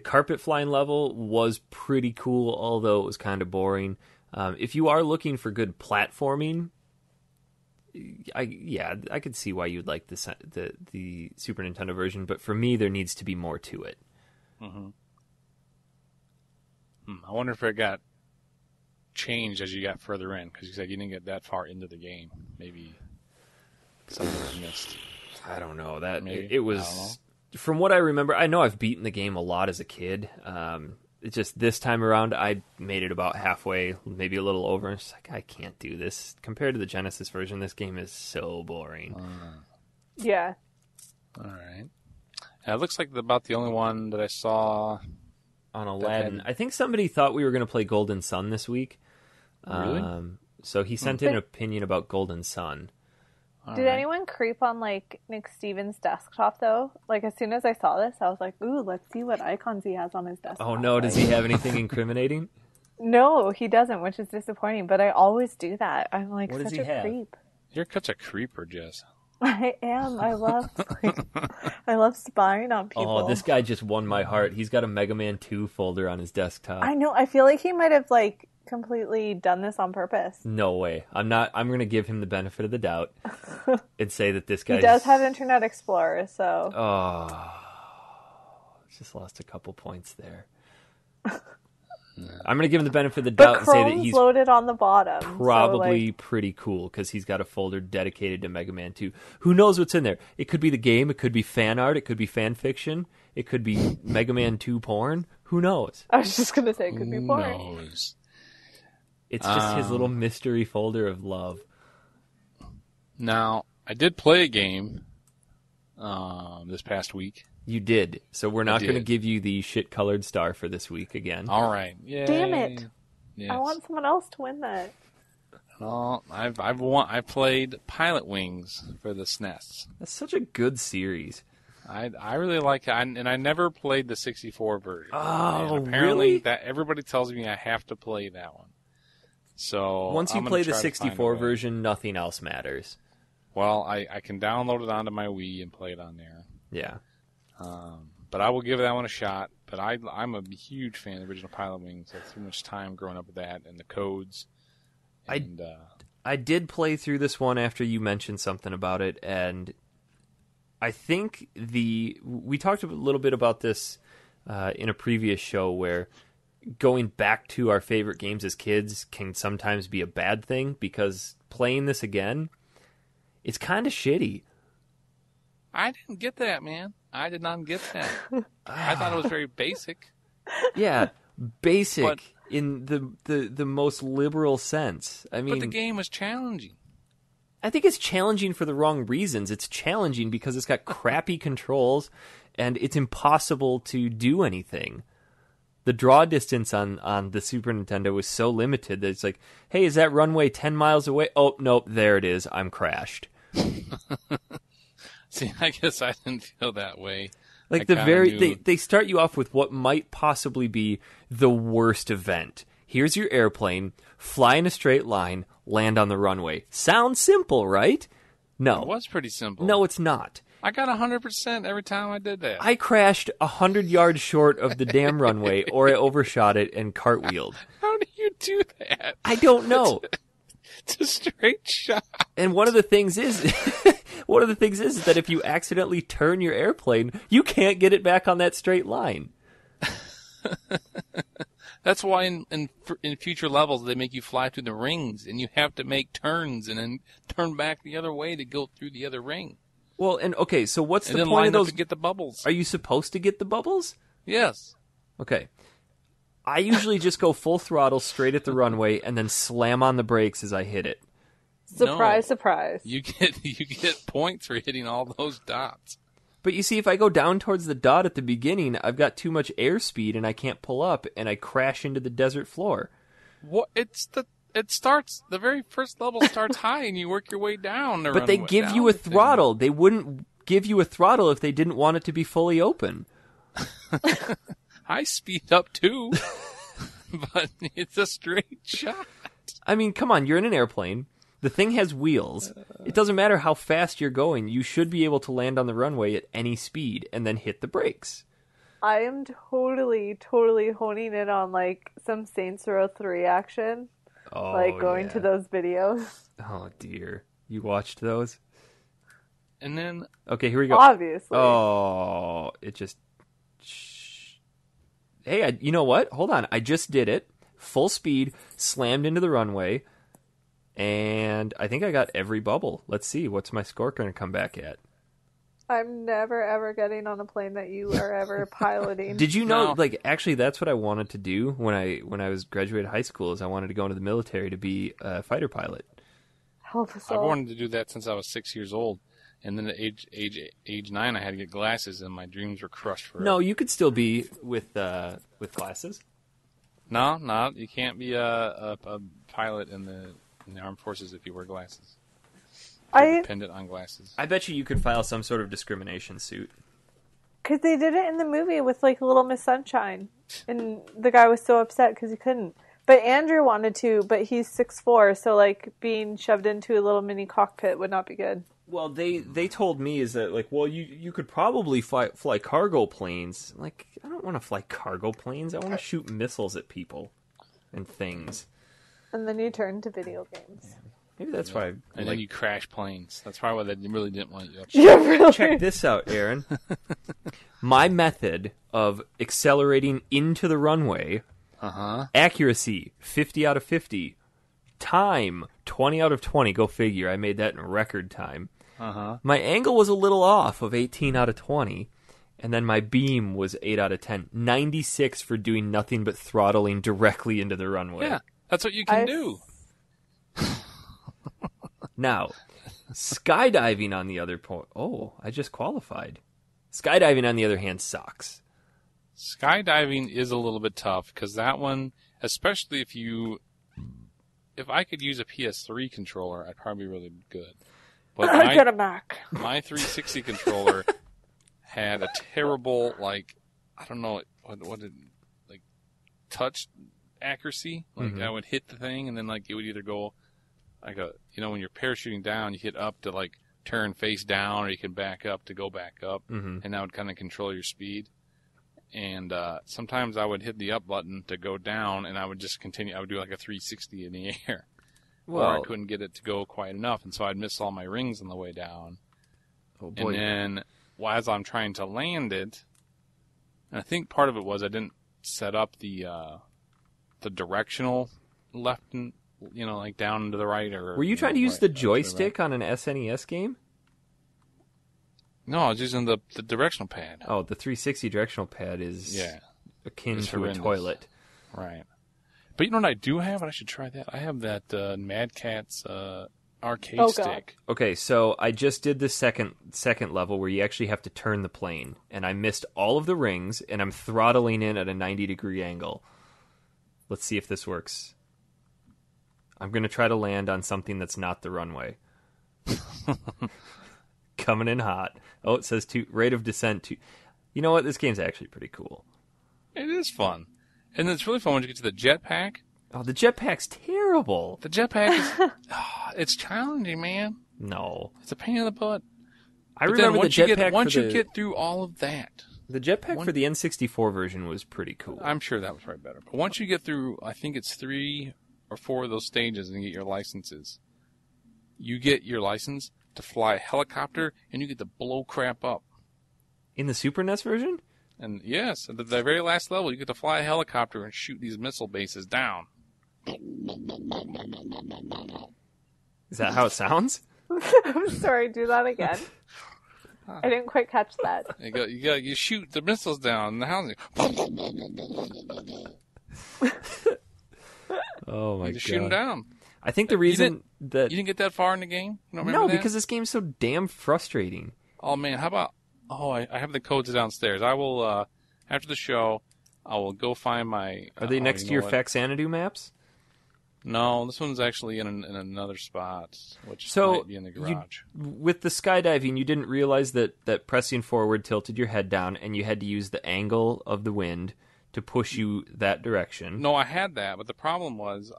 carpet flying level was pretty cool, although it was kind of boring. If you are looking for good platforming, I could see why you'd like the Super Nintendo version, but for me, there needs to be more to it. Mm-hmm. I wonder if it got changed as you got further in, because you said you didn't get that far into the game. Maybe something was missed. I don't know. That Maybe. it was, from what I remember, I know I've beaten the game a lot as a kid. It's just this time around, I made it about halfway, maybe a little over. It's like, I can't do this. Compared to the Genesis version, this game is so boring. Yeah. All right. It looks like about the only one that I saw On Aladdin. I think somebody thought we were going to play Golden Sun this week. Really? So he sent in an opinion about Golden Sun. Did anyone creep on like Nick Stevens' desktop though? Like as soon as I saw this, I was like, "Ooh, let's see what icons he has on his desktop." Oh no, does he have anything incriminating? No, he doesn't, which is disappointing. But I always do that. I'm like What does such he a have? creep. You're such a creeper, Jess. I am. I love spying on people. Oh, this guy just won my heart. He's got a Mega Man 2 folder on his desktop. I know. I feel like he might have like completely done this on purpose. No way. I'm going to give him the benefit of the doubt and say that this guy He does have Internet Explorer, so. Oh, just lost a couple points there. I'm going to give him the benefit of the doubt and say that he's loaded on the bottom. probably pretty cool because he's got a folder dedicated to Mega Man 2. Who knows what's in there? It could be the game. It could be fan art. It could be fan fiction. It could be Mega Man 2 porn. Who knows? I was just going to say it could be porn. Who knows? It's just his little mystery folder of love. Now, I did play a game this past week. You did. So we're not going to give you the shit-colored star for this week again. All right. Yay. Damn it. Yes. I want someone else to win that. No, I played Pilotwings for the SNES. That's such a good series. I really like it, and I never played the 64 version. Oh, and apparently really? that everybody tells me I have to play that one. So Once you I'm play gonna the try to find 64 a way. version, nothing else matters. Well, I can download it onto my Wii and play it on there. Yeah. But I will give that one a shot. But I'm a huge fan of the original Pilotwings. I had so much time growing up with that and the codes. And, I did play through this one after you mentioned something about it, and I think we talked a little bit about this in a previous show where going back to our favorite games as kids can sometimes be a bad thing because playing this again, it's kind of shitty. I didn't get that, man. I did not get that. I thought it was very basic. Yeah, basic But- in the most liberal sense. I mean, But the game was challenging. I think it's challenging for the wrong reasons. It's challenging because it's got crappy controls and it's impossible to do anything. The draw distance on the Super Nintendo was so limited that it's like, hey, is that runway 10 miles away? Oh, nope, there it is. I'm crashed. See, I guess I didn't feel that way. Like I kinda knew- they start you off with what might possibly be the worst event. Here's your airplane, fly in a straight line, land on the runway. Sounds simple, right? No. It was pretty simple. No, it's not. I got 100% every time I did that. I crashed 100 yards short of the damn runway, or I overshot it and cartwheeled. How do you do that? I don't know. It's a straight shot. And one of the things is, one of the things is that if you accidentally turn your airplane, you can't get it back on that straight line. That's why in future levels they make you fly through the rings, and you have to make turns and then turn back the other way to go through the other ring. Well, and okay, so what's And the then point line of those? up to get the bubbles. Are you supposed to get the bubbles? Yes. Okay. I usually just go full throttle straight at the runway and then slam on the brakes as I hit it. Surprise, No. surprise. You get points for hitting all those dots. But you see, if I go down towards the dot at the beginning, I've got too much airspeed and I can't pull up, and I crash into the desert floor. What? It starts, the very first level starts high, and you work your way down. But they give you a throttle. They wouldn't give you a throttle if they didn't want it to be fully open. I speed up too, but it's a straight shot. I mean, come on, you're in an airplane. The thing has wheels. It doesn't matter how fast you're going. You should be able to land on the runway at any speed and then hit the brakes. I am totally honing in on like some Saints Row 3 action. Oh, like going to those videos. Oh, dear. You watched those? And then... Okay, here we go. Obviously. Oh, it just... Hey, you know what? Hold on. I just did it. Full speed, slammed into the runway, and I think I got every bubble. Let's see. What's my score going to come back at? I'm never, ever getting on a plane that you are ever piloting. Did you know, No. like, actually, that's what I wanted to do when I was graduated high school, is I wanted to go into the military to be a fighter pilot. Help us I all. wanted to do that since I was 6 years old. And then at age 9, I had to get glasses, and my dreams were crushed forever. No, you could still be with glasses. No, you can't be a pilot in the armed forces if you wear glasses. You're dependent on glasses. I bet you could file some sort of discrimination suit. Because they did it in the movie with like Little Miss Sunshine. And the guy was so upset because he couldn't. But Andrew wanted to, but he's 6'4", so like being shoved into a little mini cockpit would not be good. Well, they told me is that, like, well, you could probably fly cargo planes. Like, I don't want to fly cargo planes. I want to shoot missiles at people and things. And then you turn to video games. Maybe that's why. And then you crash planes. That's probably why they really didn't want you up. Yeah, really. Check this out, Aaron. My method of accelerating into the runway, accuracy, 50 out of 50. Time, 20 out of 20. Go figure. I made that in record time. My angle was a little off of 18 out of 20. And then my beam was 8 out of 10. 96 for doing nothing but throttling directly into the runway. Yeah, that's what you can do. Now, skydiving on the other point. Oh, I just qualified. Skydiving, on the other hand, sucks. Skydiving is a little bit tough because that one, especially if I could use a PS3 controller, I'd probably be really good. But I got a Mac. My 360 controller had a terrible, like, I don't know what did, like, touch accuracy. Like, I would hit the thing and then, like, it would either go, like, when you're parachuting down, you hit up to, like, turn face down, or you can back up to go back up, and that would kind of control your speed. And sometimes I would hit the up button to go down, and I would just continue. I would do like a 360 in the air. Or I couldn't get it to go quite enough, and so I'd miss all my rings on the way down. Oh boy! And then, as I'm trying to land it, and I think part of it was I didn't set up the directional left and like down and to the right. Or were you trying to use the joystick on an SNES game? No, I was using the directional pad. Oh, the 360 directional pad is akin to horrendous. a toilet. Right. But you know what I do have? I should try that. I have that Mad Catz arcade stick. Okay, so I just did the second level where you actually have to turn the plane, and I missed all of the rings, and I'm throttling in at a 90-degree angle. Let's see if this works. I'm going to try to land on something that's not the runway. Coming in hot. Oh, it says rate of descent. You know what? This game's actually pretty cool. It is fun. And it's really fun when you get to the jetpack. Oh, the jetpack's terrible. The jetpack is... it's challenging, man. No. It's a pain in the butt. I remember the jetpack once you get through all of that... The jetpack for the N64 version was pretty cool. I'm sure that was probably better. But once you get through, I think it's 3 or 4 of those stages and get your licenses, you get your license, to fly a helicopter, and you get to blow crap up. In the Super NES version? And yes, at the very last level, you get to fly a helicopter and shoot these missile bases down. Is that how it sounds? I'm sorry, do that again. I didn't quite catch that. You shoot the missiles down in the house. Oh my You god! just shoot them down. I think the reason that You didn't get that far in the game? You don't remember that? because this game's so damn frustrating. Oh man, how about? Oh, I have the codes downstairs. I will after the show. I will go find my. Are they next to your Faxanadu maps? No, this one's actually in another spot, which So might be in the garage. With the skydiving, you didn't realize that pressing forward tilted your head down, and you had to use the angle of the wind to push you that direction. No, I had that, but the problem was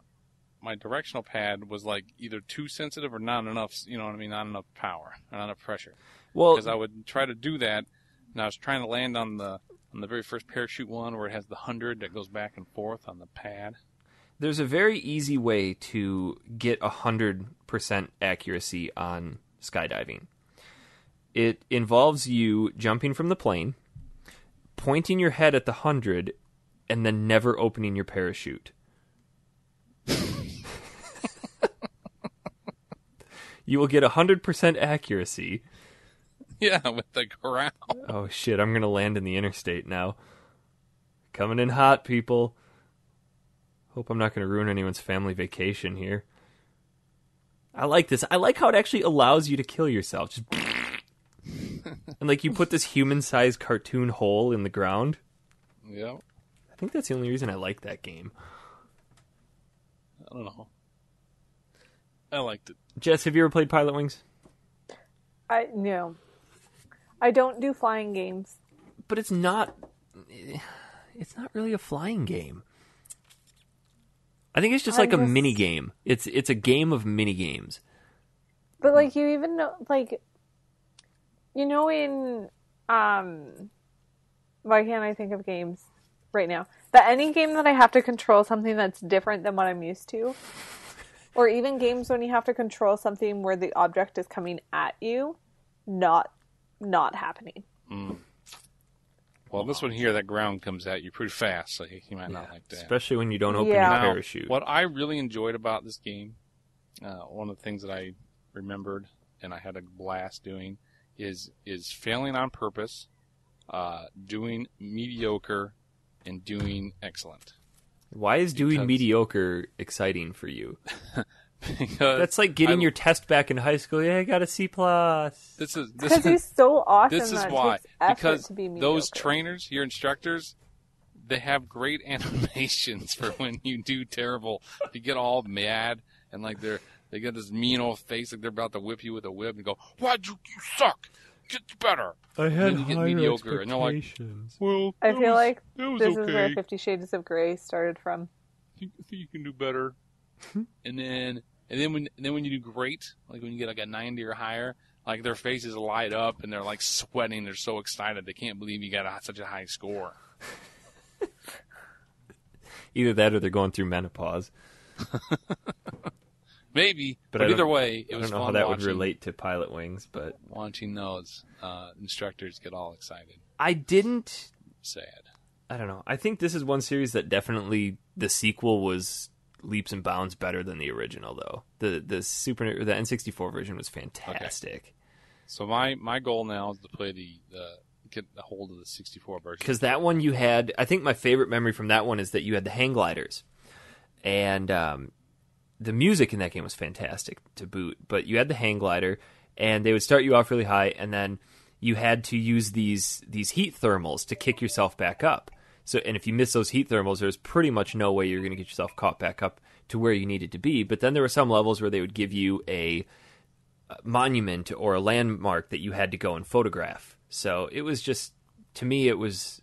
my directional pad was like either too sensitive or not enough. You know what I mean? Not enough power, not enough pressure. Well, Because I would try to do that, and I was trying to land on the very first parachute one where it has the 100 that goes back and forth on the pad. there's a very easy way to get 100% accuracy on skydiving. It involves you jumping from the plane, pointing your head at the 100, and then never opening your parachute. You will get 100% accuracy. Yeah, with the ground. Oh shit, I'm gonna land in the interstate now. Coming in hot, people. Hope I'm not gonna ruin anyone's family vacation here. I like this. I like how it actually allows you to kill yourself. Just and like you put this human-sized cartoon hole in the ground. Yep. I think that's the only reason I like that game. I don't know. I liked it. Jess, have you ever played Pilotwings? No. I don't do flying games. But it's not really a flying game. I think it's just like a mini game. It's a game of mini games. But like you even know, like, you know, in why can't I think of games right now? But any game that I have to control something that's different than what I'm used to, or even games when you have to control something where the object is coming at you, not happening. Mm. Well, this one here, that ground comes at you pretty fast, so you might not like that. Especially when you don't open Yeah. your Now, parachute. what I really enjoyed about this game, one of the things that I remembered and I had a blast doing, is failing on purpose, doing mediocre, and doing excellent. Why is doing mediocre exciting for you? Because That's like getting your test back in high school. Yeah, I got a C+. this is Because he's so awesome. this is that it why. takes effort Because to be those mediocre. trainers, your instructors, they have great animations for when you do terrible. You get all mad and like they get this mean old face like they're about to whip you with a whip and go, "Why'd you suck? Get better." I had then you get mediocre, and they're like, "Well, I feel like that was this okay. is where 50 Shades of Grey started from. I think you can do better." and then when you do great, like when you get like a 90 or higher, like their faces light up and they're like sweating. They're so excited they can't believe you got such a high score. Either that or they're going through menopause. Maybe, But but I either don't- way, it I was don't know fun how that watching, would relate to Pilotwings, but watching those instructors get all excited. I didn't. Sad. I don't know. I think this is one series that definitely the sequel was leaps and bounds better than the original, though. The N64 version was fantastic. Okay. So my goal now is to play get a hold of the 64 version. Because that one you had, I think my favorite memory from that one is that you had the hang gliders, and the music in that game was fantastic to boot. But you had the hang glider, and they would start you off really high, and then you had to use these heat thermals to kick yourself back up. So, and if you miss those heat thermals, there's pretty much no way you're going to get yourself caught back up to where you needed to be. But then there were some levels where they would give you a monument or a landmark that you had to go and photograph. So it was just, to me, it was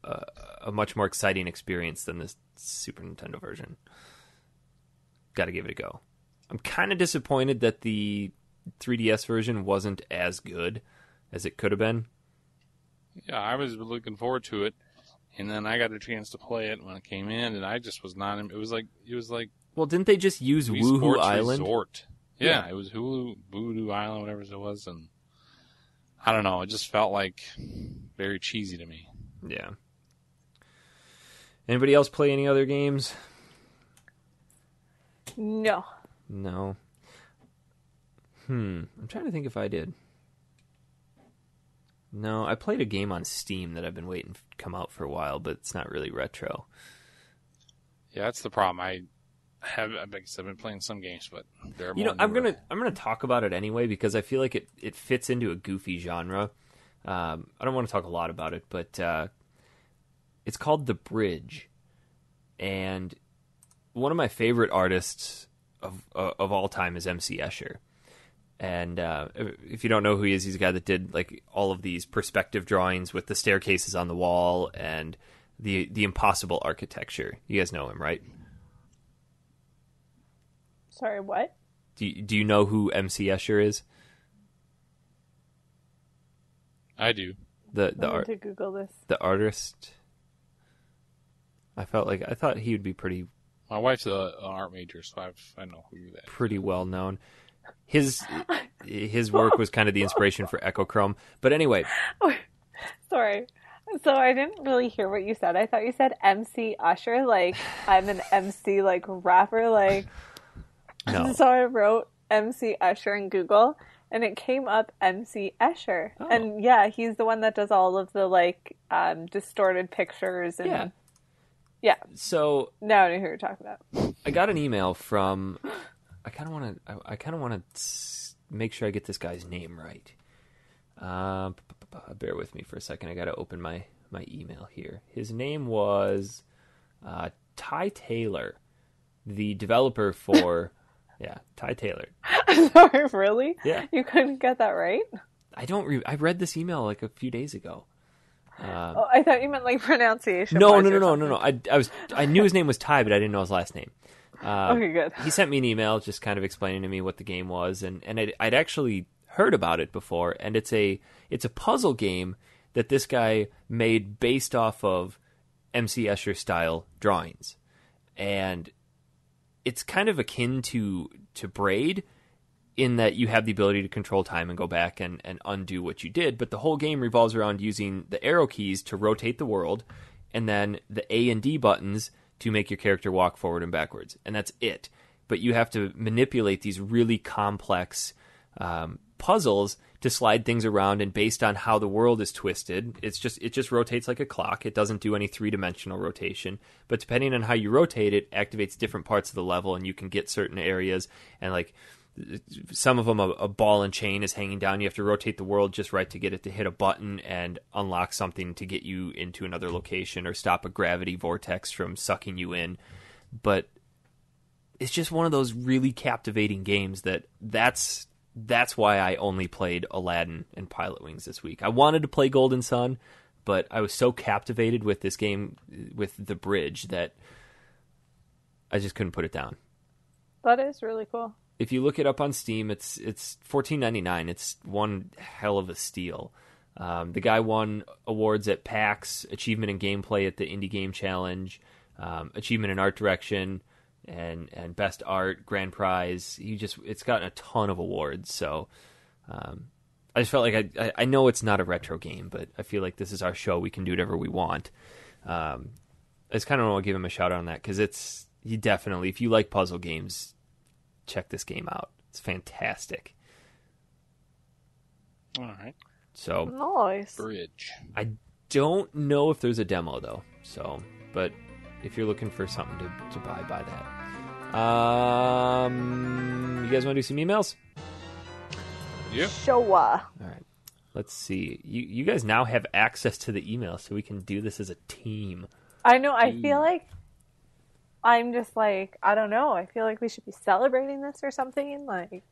a much more exciting experience than the Super Nintendo version. Got to give it a go. I'm kind of disappointed that the 3DS version wasn't as good as it could have been. Yeah, I was looking forward to it, and then I got a chance to play it when it came in, and I just was not. It was like Well, didn't they just use Wii Woohoo Sports Island? Resort. Yeah, it was Hulu, Voodoo Island, whatever it was, and I don't know. It just felt like very cheesy to me. Yeah. Anybody else play any other games? No. No. I'm trying to think if I did. No, I played a game on Steam that I've been waiting to come out for a while, but it's not really retro. Yeah, that's the problem. I guess I've been playing some games, but they're more I'm newer. gonna talk about it anyway because I feel like it fits into a goofy genre. I don't want to talk a lot about it, but it's called The Bridge, and one of my favorite artists of all time is MC Escher. And if you don't know who he is, he's a guy that did like all of these perspective drawings with the staircases on the wall and the impossible architecture. You guys know him, right? Sorry, what? Do you know who MC Escher is? I do. I need to Google this. The artist. I thought he would be pretty. My wife's an art major, so I know who that is. Pretty well known. His work was kind of the inspiration for Echochrome. But anyway. Sorry. So I didn't really hear what you said. I thought you said MC Usher, like I'm an MC, like rapper, like. No. So I wrote MC Usher in Google, and it came up MC Escher. Oh. And yeah, he's the one that does all of the like distorted pictures and yeah. So now I know who you're talking about. I got an email from. I kind of want to make sure I get this guy's name right. Bear with me for a second. I got to open my email here. His name was Ty Taylor, the developer for Ty Taylor. Sorry, really? Yeah. You couldn't get that right? I read this email like a few days ago. I thought you meant like pronunciation. No. I knew his name was Ty, but I didn't know his last name. Okay, good. He sent me an email just kind of explaining to me what the game was, and I'd actually heard about it before, and it's a puzzle game that this guy made based off of MC Escher style drawings, and it's kind of akin to Braid in that you have the ability to control time and go back and undo what you did, but the whole game revolves around using the arrow keys to rotate the world, and then the A and D buttons to make your character walk forward and backwards, and that's it. But you have to manipulate these really complex puzzles to slide things around, and based on how the world is twisted, it just rotates like a clock. It doesn't do any three-dimensional rotation, but depending on how you rotate it, activates different parts of the level, and you can get certain areas, and like some of them a ball and chain is hanging down. You have to rotate the world just right to get it to hit a button and unlock something to get you into another location or stop a gravity vortex from sucking you in. But it's just one of those really captivating games that's why I only played Aladdin and Pilotwings this week. I wanted to play Golden Sun, but I was so captivated with this game, with The Bridge, that I just couldn't put it down. That is really cool. If you look it up on Steam, it's $14.99. It's one hell of a steal. The guy won awards at PAX, Achievement in Gameplay at the Indie Game Challenge, Achievement in Art Direction, and Best Art, Grand Prize. It's gotten a ton of awards. So I just felt like I know it's not a retro game, but I feel like this is our show. We can do whatever we want. I just kind of want to give him a shout out on that because he definitely, if you like puzzle games, check this game out. It's fantastic. All right. So nice. Bridge. I don't know if there's a demo though. But if you're looking for something to buy that. You guys want to do some emails? Yeah. Showa. All right. Let's see. You guys now have access to the email, so we can do this as a team. I know. I feel like I'm just like, I don't know. I feel like we should be celebrating this or something. Like,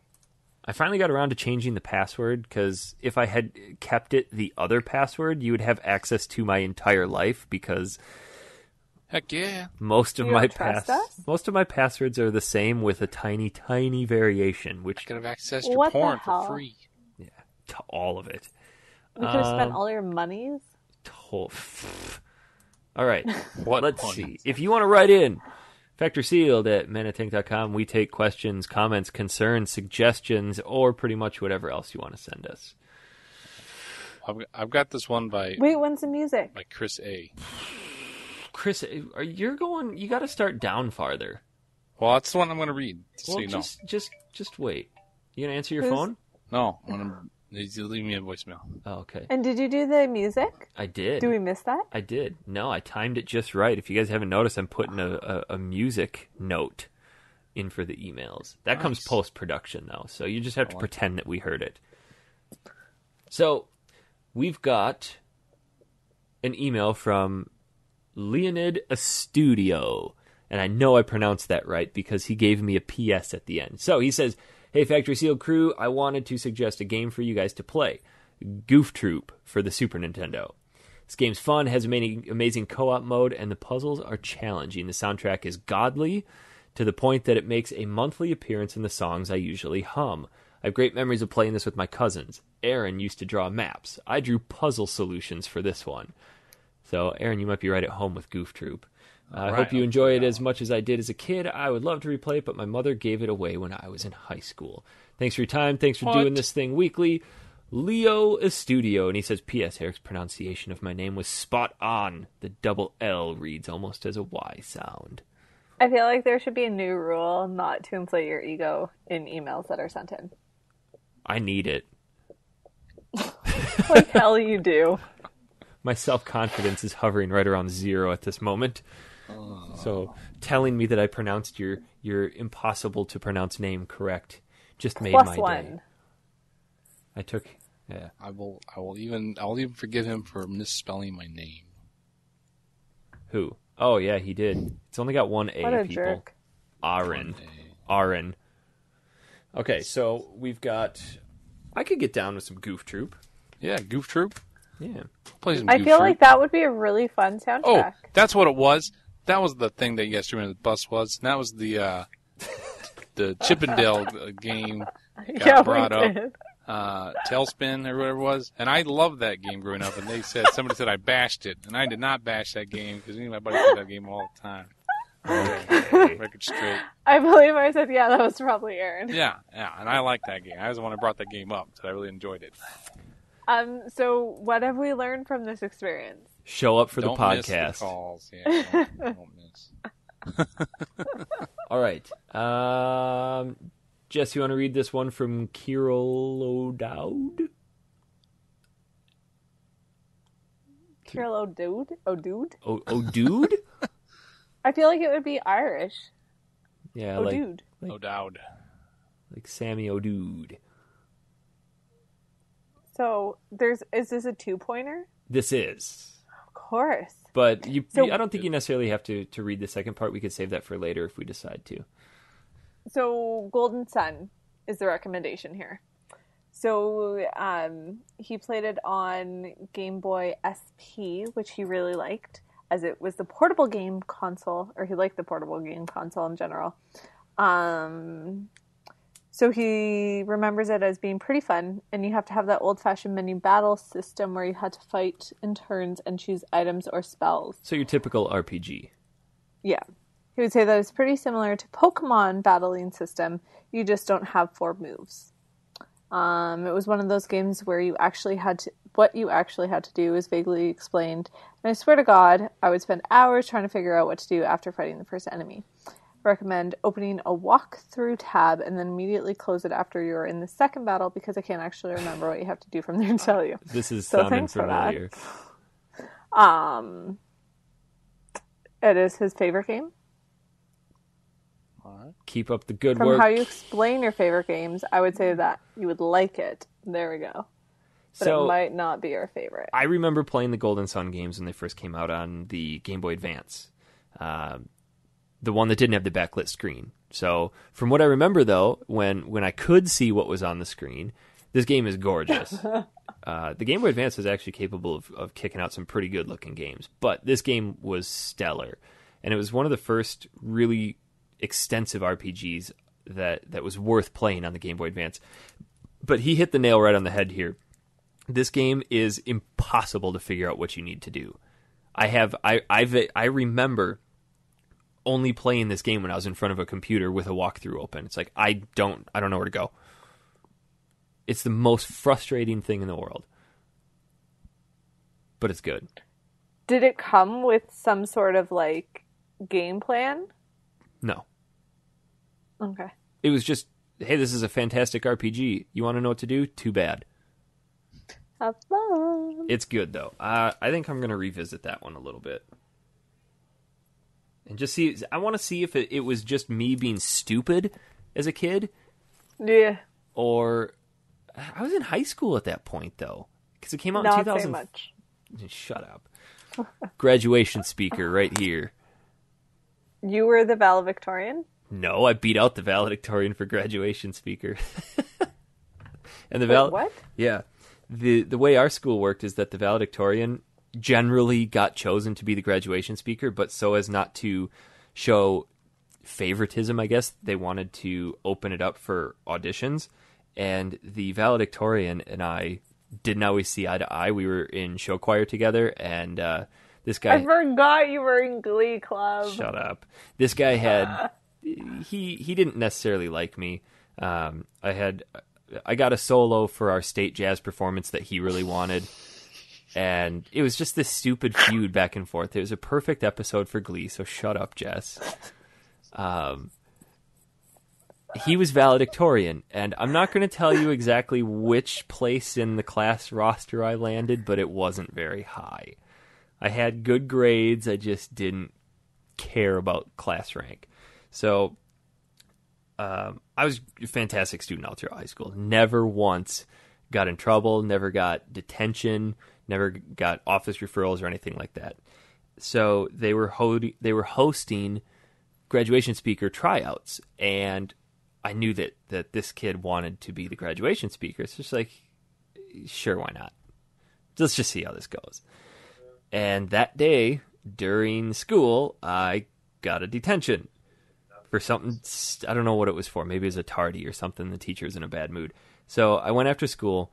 I finally got around to changing the password because if I had kept it the other password, you would have access to my entire life because heck yeah, most of You my don't trust us? most of my passwords are the same with a tiny variation, which I could have access to What the porn hell? for free. to all of it. we could have spent all your monies. All right. What Let's porn? see. If you want to write in, factorysealed@manatank.com. We take questions, comments, concerns, suggestions, or pretty much whatever else you want to send us. I've got this one by... Wait, when's the music? By Chris A. Chris, you're going... You got to start down farther. Well, that's the one I'm going to read. Just wait. You going to answer your phone? No, leave me a voicemail. Oh, okay. And did you do the music? I did. Do we miss that? I did. No, I timed it just right. If you guys haven't noticed, I'm putting a music note in for the emails. That comes post-production, though, so you just have to pretend that we heard it. So, we've got an email from Leonid Astudio, and I know I pronounced that right because he gave me a PS at the end. So, he says... Hey, Factory Sealed crew, I wanted to suggest a game for you guys to play. Goof Troop for the Super Nintendo. This game's fun, has amazing co-op mode, and the puzzles are challenging. The soundtrack is godly, to the point that it makes a monthly appearance in the songs I usually hum. I have great memories of playing this with my cousins. Aaron used to draw maps. I drew puzzle solutions for this one. So, Aaron, you might be right at home with Goof Troop. I hope you enjoy it as much as I did as a kid. I would love to replay it, but my mother gave it away when I was in high school. Thanks for your time. Thanks for doing this thing weekly. Leo Estudio. And he says, P.S. Eric's pronunciation of my name was spot on. The double L reads almost as a Y sound. I feel like there should be a new rule not to inflate your ego in emails that are sent in. I need it. Like hell you do. My self-confidence is hovering right around 0 at this moment. So telling me that I pronounced your impossible to pronounce name correct just made my day. I took I'll even forgive him for misspelling my name. Who? Oh yeah, he did. It's only got one A. What a people. jerk. Aaron. Okay, so we've got. I could get down with some Goof Troop. Yeah, Goof Troop. Yeah, play some I Goof feel Troop. like that would be a really fun soundtrack. Oh, that's what it was. That was the thing that yesterday the bus was. And that was the Chippendale game got brought up. Tailspin or whatever it was. And I loved that game growing up. And somebody said I bashed it. And I did not bash that game because me and my buddy played that game all the time. Okay. Record straight. I believe I said, yeah, that was probably Aaron. Yeah. And I liked that game. I was the one who brought that game up. So I really enjoyed it. So what have we learned from this experience? Show up for Don't the podcast. Miss the calls. Yeah, don't miss. All right. Jess, you want to read this one from Kirill O'Dowd? Kirill O'Dude? O'Dude? I feel like it would be Irish. Yeah, O'Dude. O'Dowd. Like Sammy O'Dude. So, is this a 2-pointer? This is. Of course. But I don't think you necessarily have to read the second part. We could save that for later if we decide to. So, Golden Sun is the recommendation here. So, he played it on Game Boy SP, which he really liked, as it was the portable game console, or he liked the portable game console in general. So he remembers it as being pretty fun, and you have to have that old-fashioned menu battle system where you had to fight in turns and choose items or spells. So your typical RPG. Yeah. He would say that it's pretty similar to Pokemon battling system. You just don't have 4 moves. It was one of those games where what you actually had to do is vaguely explained. And I swear to God, I would spend hours trying to figure out what to do after fighting the first enemy. Recommend opening a walkthrough tab and then immediately close it after you're in the second battle because I can't actually remember what you have to do from there to tell you. This is sounding familiar. It is his favorite game. All right. Keep up the good From work. how you explain your favorite games, I would say that you would like it. There we go. But it might not be your favorite. I remember playing the Golden Sun games when they first came out on the Game Boy Advance. The one that didn't have the backlit screen. So, from what I remember, though, when I could see what was on the screen, this game is gorgeous. The Game Boy Advance was actually capable of kicking out some pretty good-looking games. But this game was stellar. And it was one of the first really extensive RPGs that was worth playing on the Game Boy Advance. But he hit the nail right on the head here. This game is impossible to figure out what you need to do. I remember only playing this game when I was in front of a computer with a walkthrough open. It's like, I don't know where to go. It's the most frustrating thing in the world. But it's good. Did it come with some sort of, like, game plan? No. Okay. It was just, hey, this is a fantastic RPG. You want to know what to do? Too bad. Have fun. It's good, though. I think I'm going to revisit that one a little bit. And just see, I want to see if it was just me being stupid as a kid. Yeah. Or, I was in high school at that point, though. Because it came out in Not 2000. very much. Shut up. Graduation speaker right here. You were the valedictorian? No, I beat out the valedictorian for graduation speaker. And the Wait, what? Yeah. The way our school worked is that the valedictorian generally got chosen to be the graduation speaker, but so as not to show favoritism, I guess, they wanted to open it up for auditions. And the valedictorian and I didn't always see eye to eye. We were in show choir together, and this guy... I forgot you were in Glee Club. Shut up. This guy had... He didn't necessarily like me. I got a solo for our state jazz performance that he really wanted, and it was just this stupid feud back and forth. It was a perfect episode for Glee, so shut up, Jess. He was valedictorian, and I'm not going to tell you exactly which place in the class roster I landed, but it wasn't very high. I had good grades, I just didn't care about class rank. So, I was a fantastic student all through high school. Never once got in trouble, never got detention, never got office referrals or anything like that. So they were hosting graduation speaker tryouts, and I knew that this kid wanted to be the graduation speaker. It's just like, sure, why not? Let's just see how this goes. And that day, during school, I got a detention for something. I don't know what it was for. Maybe it was a tardy or something. The teacher was in a bad mood. So I went after school,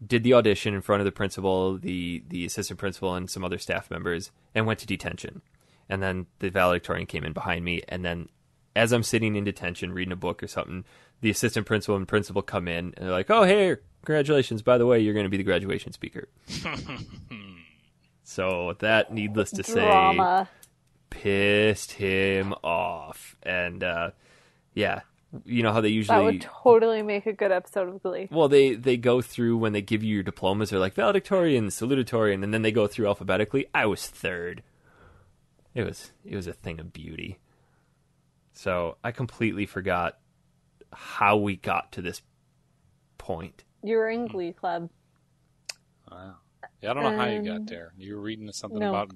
did the audition in front of the principal, the assistant principal, and some other staff members, and went to detention. And then the valedictorian came in behind me, and then as I'm sitting in detention reading a book or something, the assistant principal and principal come in, and they're like, oh, hey, congratulations, by the way, you're going to be the graduation speaker. So that, needless to Drama. say, pissed him off. And, yeah, you know how they usually... That would totally make a good episode of Glee. Well, they go through, when they give you your diplomas, they're like, valedictorian, salutatorian, and then they go through alphabetically. I was third. It was a thing of beauty. So I completely forgot how we got to this point. You were in Glee Club. Wow. Yeah, I don't know how you got there. You were reading something about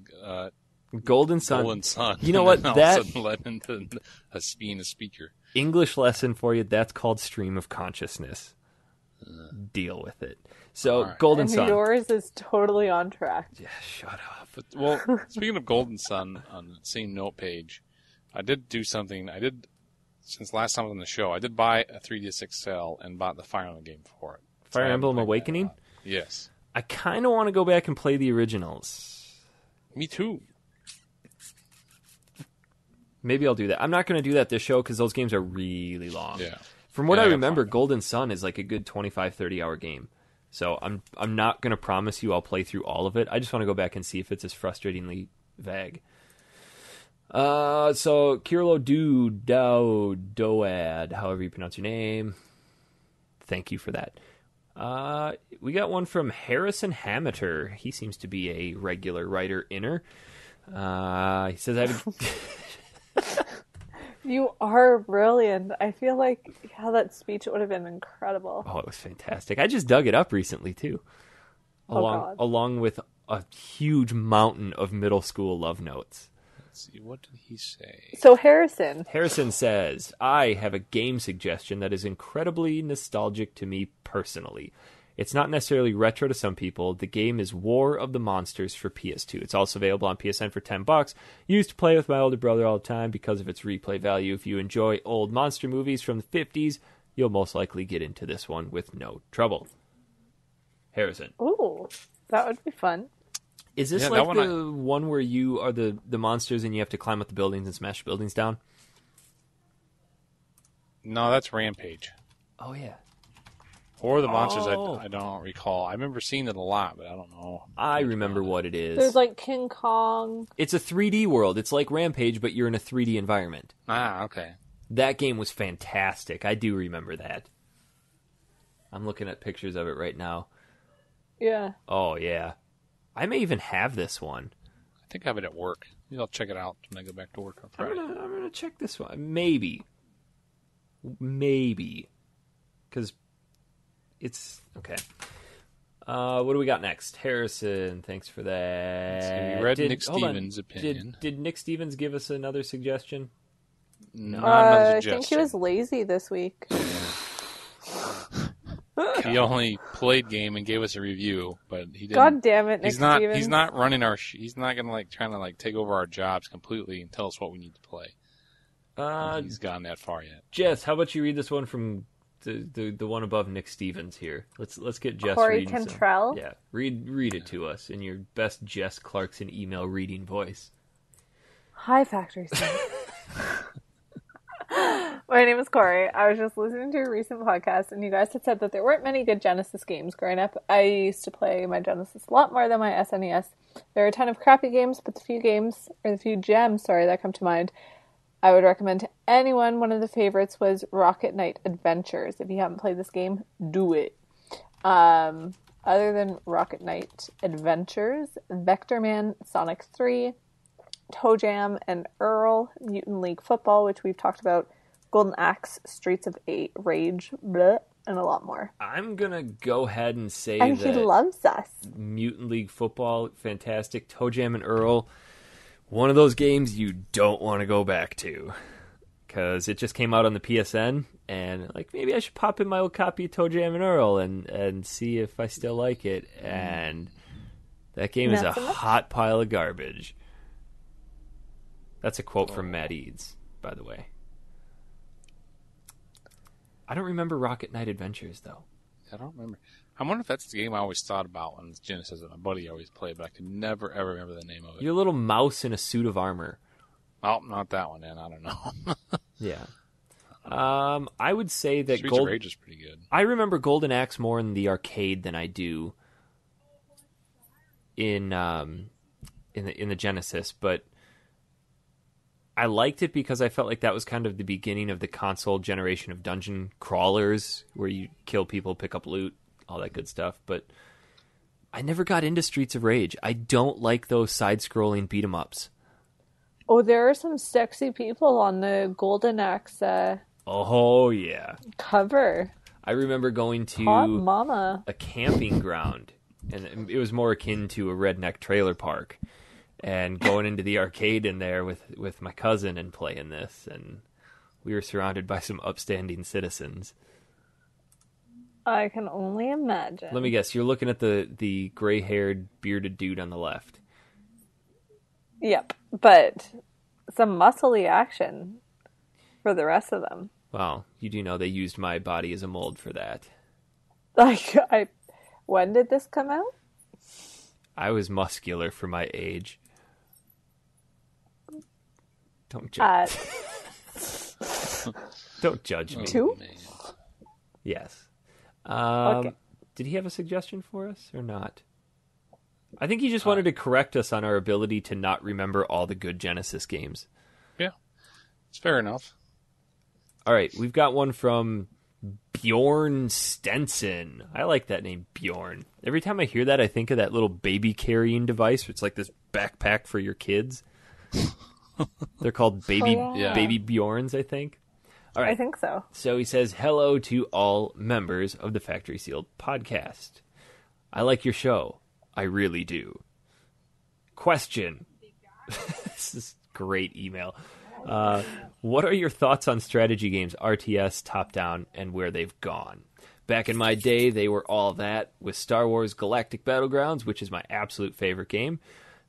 Golden Sun. Golden Sun. You know what? All That of a sudden led into being a speaker. English lesson for you. That's called stream of consciousness. Deal with it. So right. Golden Sun. Yours is totally on track. Yeah, shut up. But, well, speaking of Golden Sun, on the same note page, I did do something. Since last time I was on the show, I did buy a 3DS XL and bought the Fire Emblem game for it. Fire Emblem Awakening? Yes. I kind of want to go back and play the originals. Me too. Maybe I'll do that. I'm not going to do that this show because those games are really long. Yeah. From what I remember, Golden Sun is like a good 25, 30-hour game. So I'm not going to promise you I'll play through all of it. I just want to go back and see if it's as frustratingly vague. So Kirlo Doad, however you pronounce your name. Thank you for that. We got one from Harrison Hameter. He seems to be a regular writer-inner. He says, You are brilliant. I feel like that speech would have been incredible. Oh, it was fantastic. I just dug it up recently, too. Along with a huge mountain of middle school love notes. Let's see, what did he say? So Harrison says, I have a game suggestion that is incredibly nostalgic to me personally. It's not necessarily retro to some people. The game is War of the Monsters for PS2. It's also available on PSN for $10. Used to play with my older brother all the time because of its replay value. If you enjoy old monster movies from the 50s, you'll most likely get into this one with no trouble. Harrison. Ooh, that would be fun. Is this like the one where you are the monsters and you have to climb up the buildings and smash buildings down? No, that's Rampage. Oh, yeah. Or the monsters, I don't recall. I remember seeing it a lot, but I don't know. I remember what it is. There's like King Kong. It's a 3D world. It's like Rampage, but you're in a 3D environment. Ah, okay. That game was fantastic. I do remember that. I'm looking at pictures of it right now. Yeah. Oh, yeah. I may even have this one. I think I have it at work. Maybe I'll check it out when I go back to work on Friday. I'm gonna check this one. Maybe. Because it's... Okay. What do we got next? Harrison, thanks for that. We read Nick Stevens' opinion. Did Nick Stevens give us another suggestion? No, another suggestion. I think he was lazy this week. He only played game and gave us a review, but he didn't. God damn it, Nick Stevens. He's not running our. He's not gonna trying to take over our jobs completely and tell us what we need to play. He's gotten that far yet. Jess, how about you read this one from the one above Nick Stevens here? Let's get Jess Corey reading. Cantrell. Yeah, read it to us in your best Jess Clarkson email reading voice. Hi, Factory State. My name is Corey. I was just listening to a recent podcast, and you guys had said that there weren't many good Genesis games growing up. I used to play my Genesis a lot more than my SNES. There are a ton of crappy games, but the few gems that come to mind, I would recommend to anyone. One of the favorites was Rocket Knight Adventures. If you haven't played this game, do it. Other than Rocket Knight Adventures, Vector Man, Sonic 3, Toe Jam and Earl, Mutant League Football, which we've talked about, Golden Axe, Streets of Rage, blah, and a lot more. I'm going to go ahead and say and that... he loves us. Mutant League Football, fantastic. Toe Jam and Earl, one of those games you don't want to go back to. Because it just came out on the PSN, and maybe I should pop in my old copy of Toe Jam and Earl and see if I still like it. And that game is a hot pile of garbage. That's a quote from Matt Eads, by the way. I don't remember Rocket Knight Adventures, though. I don't remember. I wonder if that's the game I always thought about when Genesis that my buddy always played, but I could never, ever remember the name of it. You're a little mouse in a suit of armor. Oh, not that one, then. I don't know. Yeah. I would say that Streets of Rage is pretty good. I remember Golden Axe more in the arcade than I do in the Genesis, but I liked it because I felt like that was kind of the beginning of the console generation of dungeon crawlers, where you kill people, pick up loot, all that good stuff. But I never got into Streets of Rage. I don't like those side-scrolling beat-em-ups. Oh, there are some sexy people on the Golden Axe oh, yeah. cover. I remember going to Hot mama. A camping ground, and it was more akin to a redneck trailer park. And going into the arcade in there with my cousin and playing this, and we were surrounded by some upstanding citizens. I can only imagine. Let me guess, you're looking at the gray-haired, bearded dude on the left. Yep, but some muscly action for the rest of them. Well, you do know they used my body as a mold for that. When did this come out? I was muscular for my age. Don't judge. Don't judge me. 2? Yes. Okay. Did he have a suggestion for us or not? I think he just wanted to correct us on our ability to not remember all the good Genesis games. Yeah, it's fair enough. All right, we've got one from Bjorn Stenson. I like that name, Bjorn. Every time I hear that, I think of that little baby carrying device. It's like this backpack for your kids. They're called baby Bjorns, I think. All right. I think so. So he says, hello to all members of the Factory Sealed podcast. I like your show. I really do. Question. This is great email. What are your thoughts on strategy games, RTS, top-down, and where they've gone? Back in my day, they were all that, with Star Wars Galactic Battlegrounds, which is my absolute favorite game,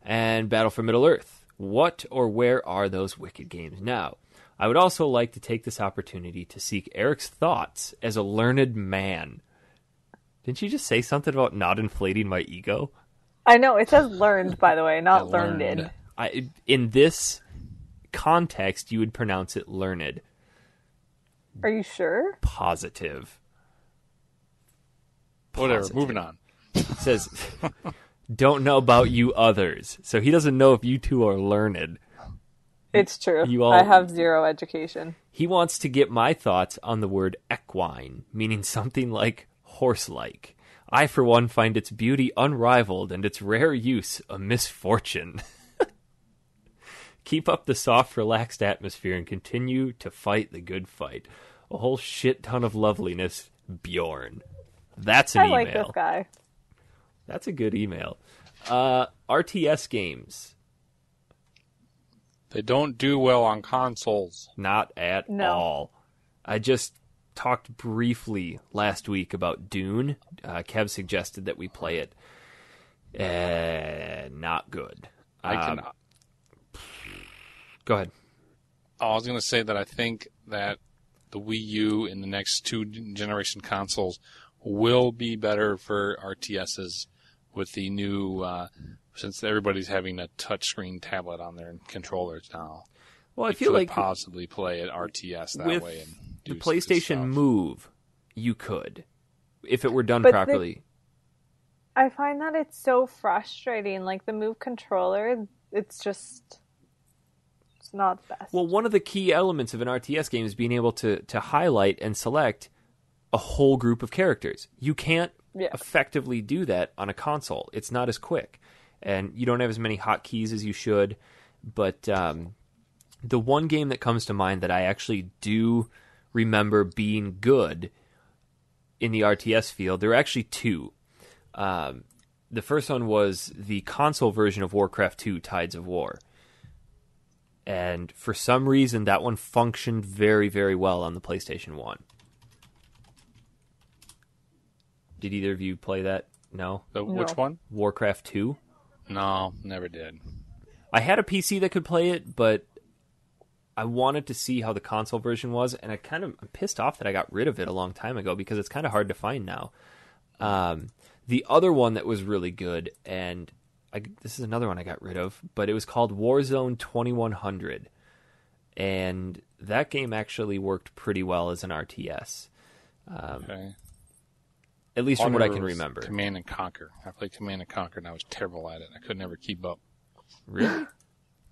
and Battle for Middle-earth. What or where are those wicked games now? I would also like to take this opportunity to seek Eric's thoughts as a learned man. Didn't you just say something about not inflating my ego? I know, it says learned, by the way, not I learned. In this context, you would pronounce it learned. Are you sure? Positive. Whatever, moving on. It says, don't know about you others. So he doesn't know if you two are learned. It's true. I have zero education. He wants to get my thoughts on the word equine, meaning something like horse-like. I, for one, find its beauty unrivaled and its rare use a misfortune. Keep up the soft, relaxed atmosphere and continue to fight the good fight. A whole shit ton of loveliness, Bjorn. That's an email. I like this guy. That's a good email. RTS games. They don't do well on consoles. Not at all. I just talked briefly last week about Dune. Kev suggested that we play it. Not good. Go ahead. I was going to say that I think that the Wii U in the next 2-generation consoles will be better for RTSs with the new, since everybody's having a touchscreen tablet on their controllers now. Well, I feel like possibly play at RTS that way and do the PlayStation Move, you could, if it were done But properly. I find that it's so frustrating. Like the Move controller, it's not the best. Well, one of the key elements of an RTS game is being able to highlight and select a whole group of characters. You can't effectively do that on a console. It's not as quick. And you don't have as many hotkeys as you should. But the one game that comes to mind that I actually do remember being good in the RTS field, there were actually two. The first one was the console version of Warcraft 2, Tides of War. And for some reason, that one functioned very, very well on the PlayStation 1. Did either of you play that? No? Which one? Warcraft 2? No, never did. I had a PC that could play it, but I wanted to see how the console version was, and I'm pissed off that I got rid of it a long time ago because it's kind of hard to find now. The other one that was really good, and this is another one I got rid of, but it was called Warzone 2100, and that game actually worked pretty well as an RTS. Okay. At least from what I can remember. Command and Conquer. I played Command and Conquer, and I was terrible at it. I could never keep up. Really?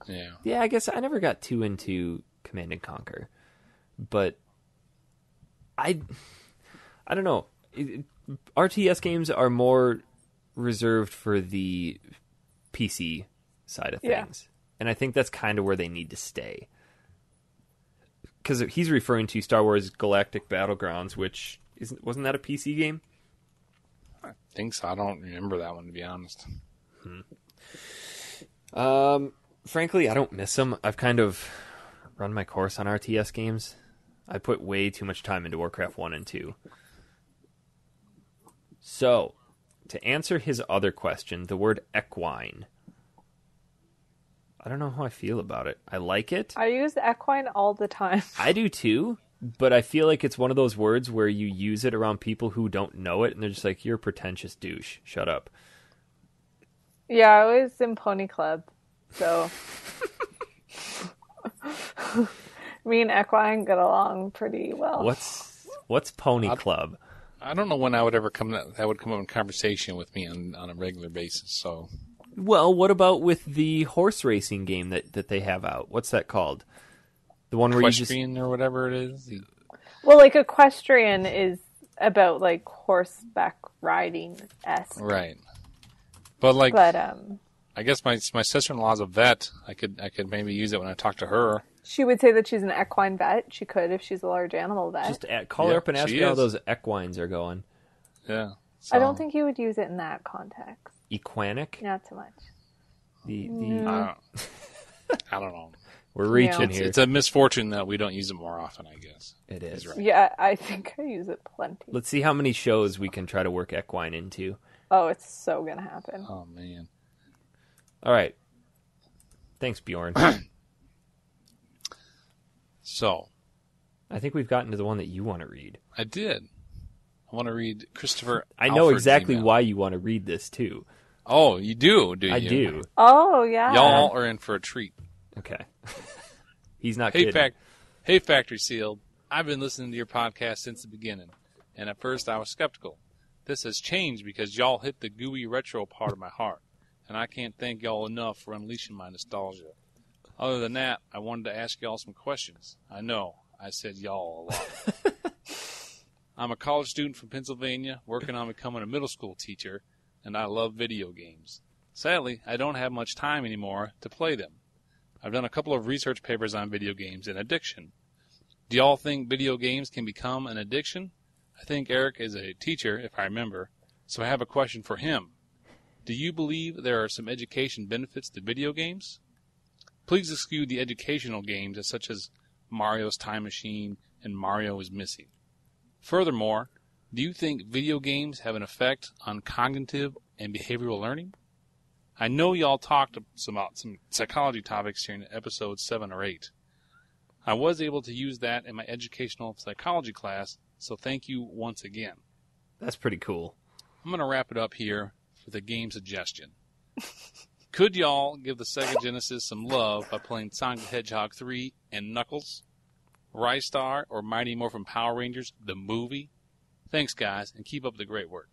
Yeah. Yeah, I guess I never got too into Command and Conquer, but I don't know. RTS games are more reserved for the PC side of things, and I think that's kind of where they need to stay. Because he's referring to Star Wars Galactic Battlegrounds, which wasn't that a PC game? I think so. I don't remember that one, to be honest. Frankly, I don't miss them. I've kind of run my course on RTS games. I put way too much time into Warcraft 1 and 2. So, to answer his other question, the word equine. I don't know how I feel about it. I like it. I use equine all the time. I do too, but I feel like it's one of those words where you use it around people who don't know it, and they're just like, you're a pretentious douche. Shut up. Yeah, I was in Pony Club, so me and equine get along pretty well. What's Pony Club? I don't know when that would come up in conversation with me on a regular basis. So, well, what about with the horse racing game that they have out? What's that called? The one where Equestrian or whatever it is. Well, like equestrian is about like horseback riding-esque. Right. But I guess my sister-in-law's a vet. I could maybe use it when I talk to her. She would say that she's an equine vet. She could if she's a large animal vet. Just call her up and ask her how those equines are going. Yeah. So. I don't think you would use it in that context. Equinic? Not so much. I don't know. We're reaching here. It's a misfortune that we don't use it more often, I guess. It is. Right. Yeah, I think I use it plenty. Let's see how many shows we can try to work equine into. Oh, it's so going to happen. Oh, man. All right. Thanks, Bjorn. So. I think we've gotten to the one that you want to read. I did. I want to read Christopher I know exactly why you want to read this, too. Oh, you do you? I do. Oh, yeah. Y'all are in for a treat. Okay. He's not kidding. Hey, Factory Sealed. I've been listening to your podcast since the beginning, and at first I was skeptical. This has changed because y'all hit the gooey retro part of my heart, and I can't thank y'all enough for unleashing my nostalgia. Other than that, I wanted to ask y'all some questions. I know, I said y'all a lot. I'm a college student from Pennsylvania, working on becoming a middle school teacher, and I love video games. Sadly, I don't have much time anymore to play them. I've done a couple of research papers on video games and addiction. Do y'all think video games can become an addiction? I think Eric is a teacher, if I remember, so I have a question for him. Do you believe there are some education benefits to video games? Please exclude the educational games such as Mario's Time Machine and Mario is Missing. Furthermore, do you think video games have an effect on cognitive and behavioral learning? I know y'all talked about some psychology topics here in episodes 7 or 8. I was able to use that in my educational psychology class, so thank you once again. That's pretty cool. I'm going to wrap it up here with a game suggestion. Could y'all give the Sega Genesis some love by playing Sonic the Hedgehog 3 and Knuckles, Rise Star, or Mighty Morphin Power Rangers, the movie? Thanks, guys, and keep up the great work.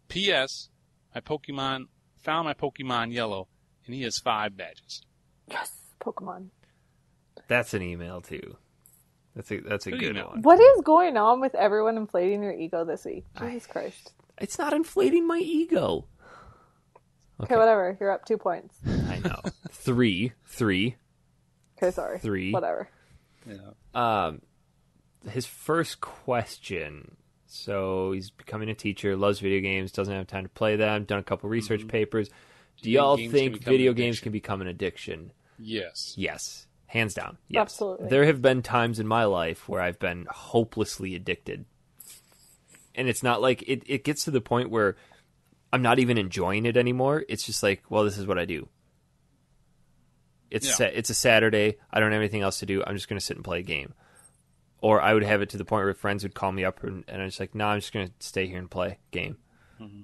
P.S. I found my Pokemon Yellow, and he has 5 badges. Yes, Pokemon. That's an email, too. That's a good one. What is going on with everyone inflating your ego this week? Jesus Christ. It's not inflating my ego. Okay, whatever. You're up 2 points. I know. 3. Okay, sorry. 3. Whatever. Yeah. His first question. So he's becoming a teacher, loves video games, doesn't have time to play them, done a couple research papers. Do y'all think video games can become an addiction? Yes. Yes. Hands down. Yes. Absolutely. There have been times in my life where I've been hopelessly addicted. And it's not like it gets to the point where I'm not even enjoying it anymore. It's just like, well, this is what I do. It's a Saturday. I don't have anything else to do. I'm just going to sit and play a game. Or I would have it to the point where friends would call me up and I'm just like, no, I'm just going to stay here and play a game. Mm-hmm.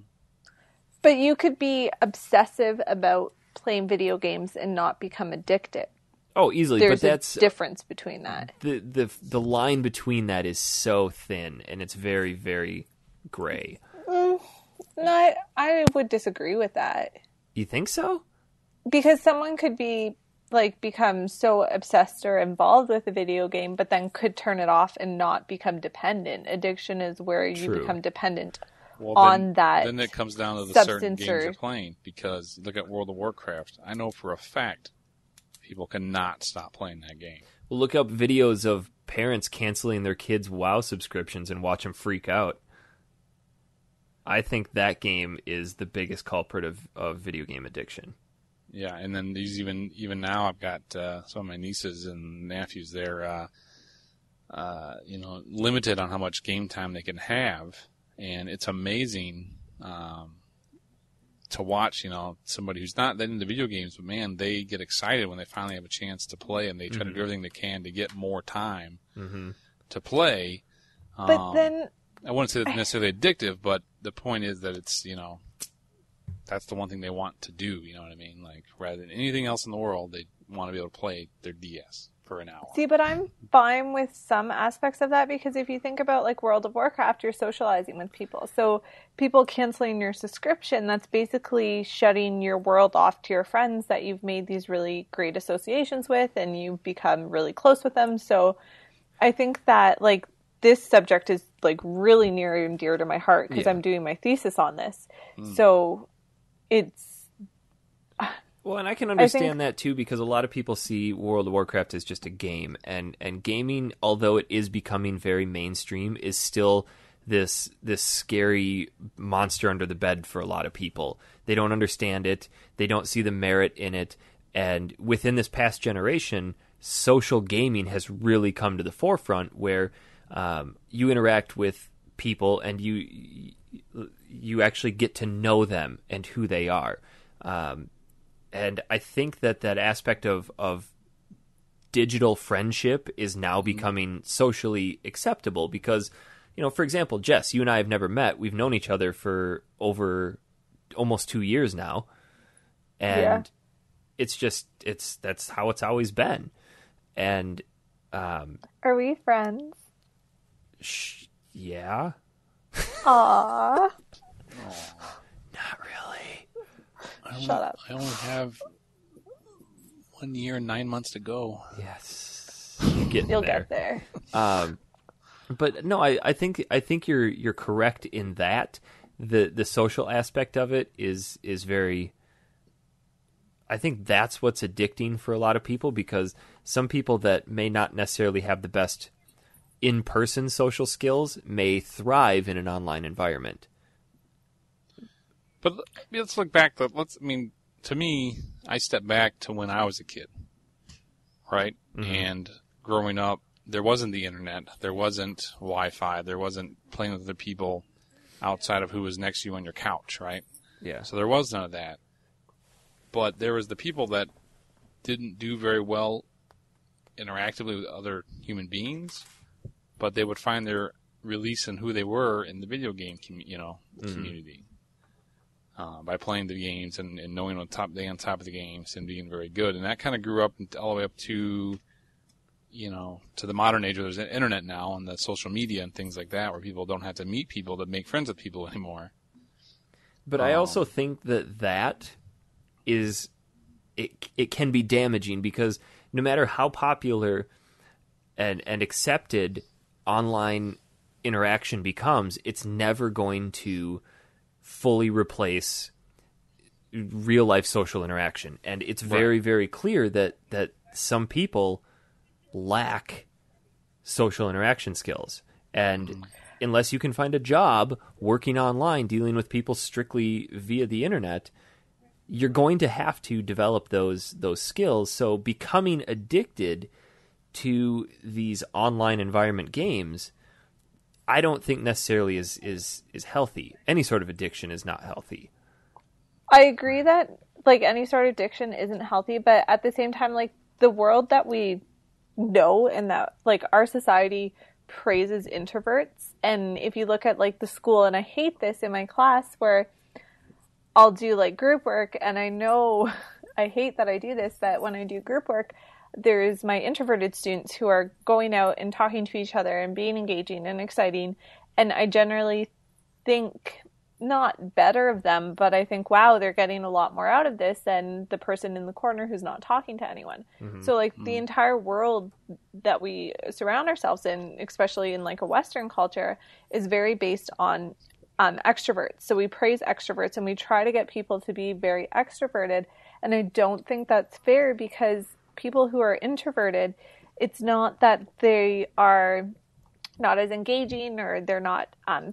But you could be obsessive about playing video games and not become addicted. Oh, easily. There's but that's a difference between that. The line between that is so thin, and it's very, very gray. No, I would disagree with that. You think so? Because someone could be become so obsessed or involved with a video game, but then could turn it off and not become dependent. Addiction is where you become dependent on that. Then it comes down to the certain games you're playing. Because look at World of Warcraft. I know for a fact people cannot stop playing that game. Well, look up videos of parents canceling their kids' WoW subscriptions and watch them freak out. I think that game is the biggest culprit of video game addiction. Yeah, and then these even now I've got some of my nieces and nephews. They're limited on how much game time they can have, and it's amazing to watch. Somebody who's not that into video games, but man, they get excited when they finally have a chance to play, and they try to do everything they can to get more time to play. But then I wouldn't say it's necessarily addictive, but the point is that it's that's the one thing they want to do, you know what I mean? Like, rather than anything else in the world, they want to be able to play their DS for an hour. See, but I'm fine with some aspects of that, because if you think about, World of Warcraft, you're socializing with people. So people canceling your subscription, that's basically shutting your world off to your friends that you've made these really great associations with, and you've become really close with them. So I think that, this subject is, really near and dear to my heart, because I'm doing my thesis on this. So it's... Well, and I can understand that too, because a lot of people see World of Warcraft as just a game, and gaming, although it is becoming very mainstream, is still this scary monster under the bed for a lot of people. They don't understand it, they don't see the merit in it, and within this past generation, social gaming has really come to the forefront, where you interact with people and you actually get to know them and who they are. And I think that aspect of digital friendship is now becoming socially acceptable because, for example, Jess, you and I have never met. We've known each other for over almost 2 years now. And that's how it's always been. And are we friends? Yeah. Aww. Not really. Shut up. I only have 1 year and 9 months to go. Yes. You'll get there. But no, I think you're correct in that. The social aspect of it is very, I think that's what's addicting for a lot of people, because some people that may not necessarily have the best in-person social skills may thrive in an online environment. But let's look back. To me, I step back to when I was a kid, right? Mm-hmm. And growing up, there wasn't the internet, there wasn't Wi-Fi, there wasn't playing with other people outside of who was next to you on your couch, right? Yeah. So there was none of that. But there was the people that didn't do very well interactively with other human beings, but they would find their release in who they were in the video game community. By playing the games and knowing on top of the games and being very good. And that kind of grew up all the way up to, to the modern age where there's the internet now and the social media and things like that, where people don't have to meet people to make friends with people anymore. But I also think that is, it can be damaging, because no matter how popular and accepted online interaction becomes, it's never going to fully replace real life social interaction. And it's very, very clear that some people lack social interaction skills. And unless you can find a job working online, dealing with people strictly via the internet, you're going to have to develop those skills. So becoming addicted to these online environment games, I don't think necessarily is healthy. Any sort of addiction is not healthy. I agree that any sort of addiction isn't healthy, but at the same time, the world that we know and that our society praises introverts. And if you look at the school, and I hate this in my class where I'll do group work, and I know I hate that I do this, that when I do group work, there's my introverted students who are going out and talking to each other and being engaging and exciting. And I generally think not better of them, but I think, wow, they're getting a lot more out of this than the person in the corner who's not talking to anyone. Mm-hmm. So the entire world that we surround ourselves in, especially in a Western culture, is very based on extroverts. So we praise extroverts and we try to get people to be very extroverted. And I don't think that's fair, because people who are introverted, it's not that they are not as engaging or they're not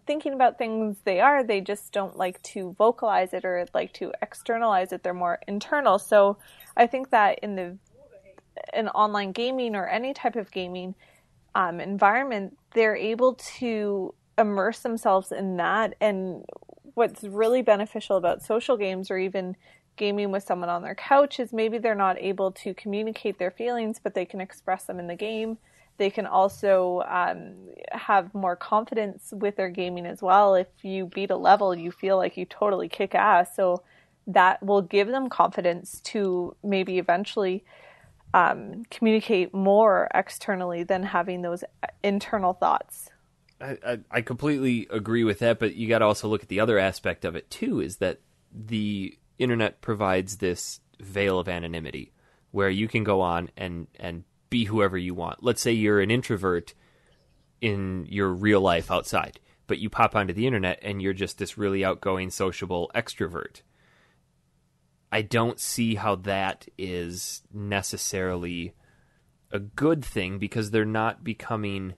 thinking about things. They just don't like to vocalize it or like to externalize it. They're more internal. So I think that in online gaming or any type of gaming environment, they're able to immerse themselves in that. And what's really beneficial about social games, or even gaming with someone on their couch, is maybe they're not able to communicate their feelings, but they can express them in the game. They can also have more confidence with their gaming as well. If you beat a level, you feel like you totally kick ass. So that will give them confidence to maybe eventually communicate more externally than having those internal thoughts. I completely agree with that, but you got to also look at the other aspect of it too, is that the internet provides this veil of anonymity where you can go on and be whoever you want. Let's say you're an introvert in your real life outside, but you pop onto the internet and you're just this really outgoing, sociable extrovert. I don't see how that is necessarily a good thing, because they're not becoming...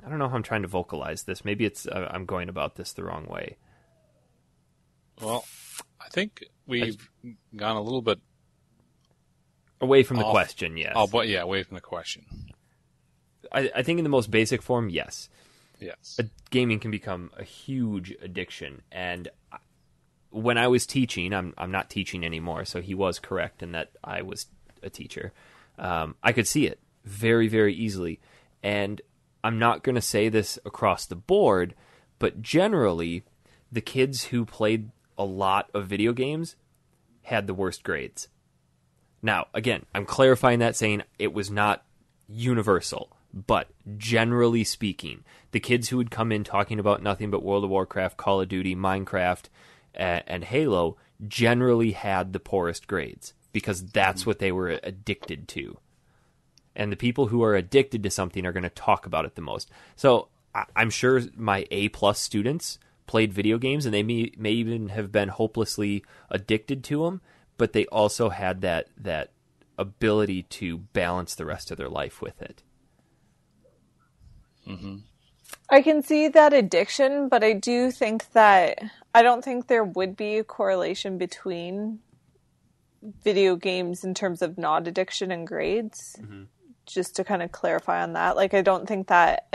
I don't know how I'm trying to vocalize this. Maybe it's I'm going about this the wrong way. Well, I think we've gone a little bit away from the question, yes. Oh, but yeah, away from the question. I think in the most basic form, yes. Yes. Gaming can become a huge addiction. And when I was teaching, I'm not teaching anymore, so he was correct in that I was a teacher. I could see it very, very easily. And I'm not going to say this across the board, but generally, the kids who played a lot of video games had the worst grades. Now, again, I'm clarifying that, saying it was not universal, but generally speaking, the kids who would come in talking about nothing but World of Warcraft, Call of Duty, Minecraft, and Halo generally had the poorest grades because that's what they were addicted to. And the people who are addicted to something are going to talk about it the most. So I'm sure my A-plus students played video games, and they may even have been hopelessly addicted to them, but they also had that ability to balance the rest of their life with it. Mm-hmm. I can see that addiction, but I do think that I don't think there would be a correlation between video games in terms of not addiction and grades. Mm-hmm. Just to kind of clarify on that, like I don't think that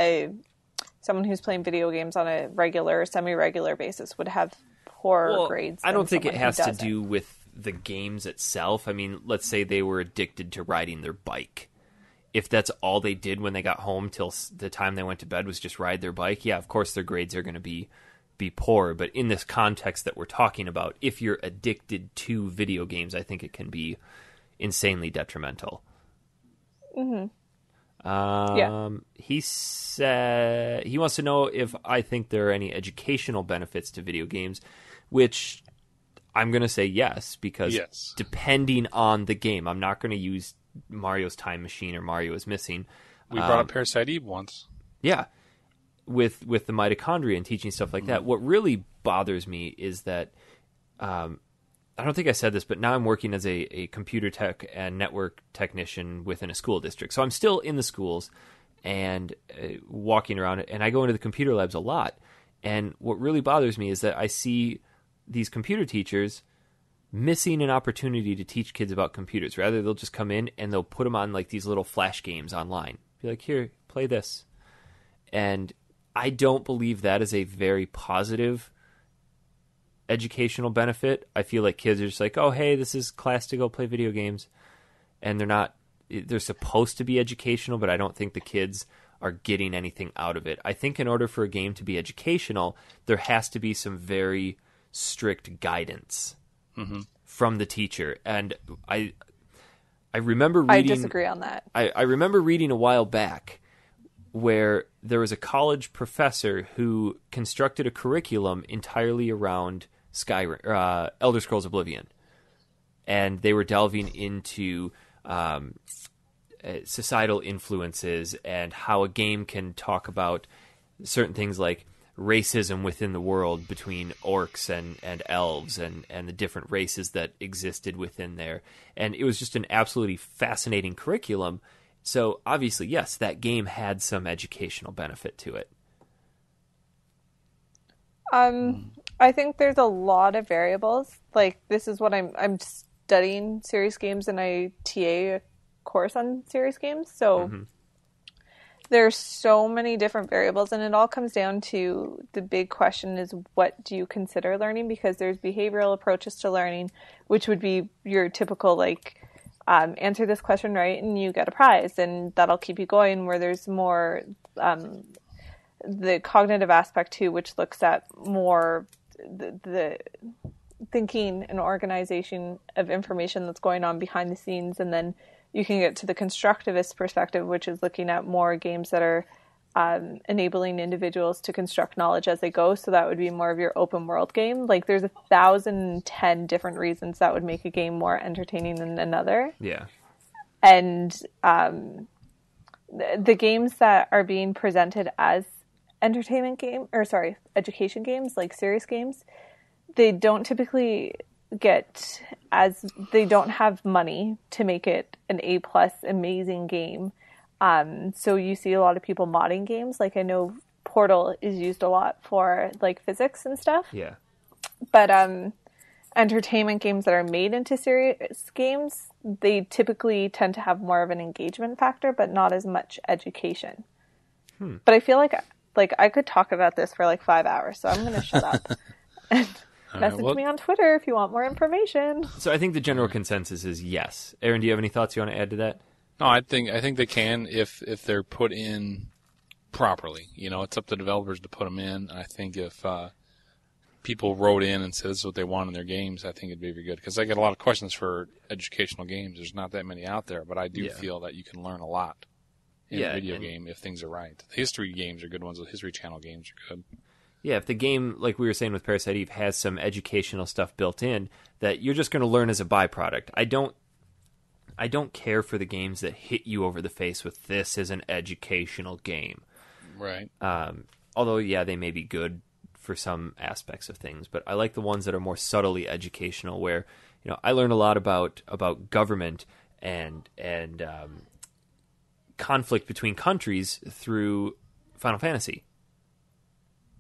someone who's playing video games on a regular, semi-regular basis would have poorer grades. I don't think it has to do with the games itself. I mean, let's say they were addicted to riding their bike. If that's all they did when they got home till the time they went to bed was just ride their bike, yeah, of course their grades are going to be poor. But in this context that we're talking about, if you're addicted to video games, I think it can be insanely detrimental. Mm-hmm. He said he wants to know if I think there are any educational benefits to video games, which I'm going to say yes, because depending on the game, I'm not going to use Mario's Time Machine or Mario is Missing. We brought up Parasite Eve once. Yeah, with the mitochondria and teaching stuff like that. What really bothers me is that I don't think I said this, but now I'm working as a computer tech and network technician within a school district. So I'm still in the schools and walking around, and I go into the computer labs a lot. And what really bothers me is that I see these computer teachers missing an opportunity to teach kids about computers. Rather, they'll just come in and they'll put them on like these little flash games online. Be like, here, play this. And I don't believe that is a very positive educational benefit. I feel like kids are just like, oh, hey, this is class to go play video games. And they're supposed to be educational, but I don't think the kids are getting anything out of it. I think in order for a game to be educational, there has to be some very strict guidance from the teacher. And I remember reading... I disagree on that. I remember reading a while back where there was a college professor who constructed a curriculum entirely around Skyrim, Elder Scrolls Oblivion. And they were delving into societal influences and how a game can talk about certain things like racism within the world between orcs and elves and the different races that existed within there. And it was just an absolutely fascinating curriculum. So obviously, yes, that game had some educational benefit to it. I think there's a lot of variables. Like, this is what I'm studying serious games, and I TA a course on serious games. So there's so many different variables, and it all comes down to the big question is, what do you consider learning? Because there's behavioral approaches to learning, which would be your typical, like, answer this question right and you get a prize, and that'll keep you going, where there's more the cognitive aspect too, which looks at more the thinking and organization of information that's going on behind the scenes. And then you can get to the constructivist perspective, which is looking at more games that are enabling individuals to construct knowledge as they go. So that would be more of your open world game. Like, there's 1,010 different reasons that would make a game more entertaining than another. Yeah. And the games that are being presented as education games, like serious games, they don't typically they don't have money to make it an A+ amazing game. So you see a lot of people modding games. Like, I know Portal is used a lot for like physics and stuff. Yeah. But entertainment games that are made into serious games, they typically tend to have more of an engagement factor, but not as much education. But I feel like I could talk about this for like 5 hours, so I'm going to shut up. And message me on Twitter if you want more information. So I think the general consensus is yes. Aaron, do you have any thoughts you want to add to that? No, I think they can if they're put in properly. You know, it's up to developers to put them in. I think if people wrote in and said this is what they want in their games, I think it'd be very good. Because I get a lot of questions for educational games. There's not that many out there, but I do feel that you can learn a lot in a video game if things are right. The history games are good ones. The History Channel games are good. Yeah, if the game, like we were saying with Parasite Eve, has some educational stuff built in that you're just going to learn as a byproduct. I don't care for the games that hit you over the face with this is an educational game. Right. Although, yeah, they may be good for some aspects of things, but I like the ones that are more subtly educational where, I learn a lot about government and conflict between countries through Final Fantasy.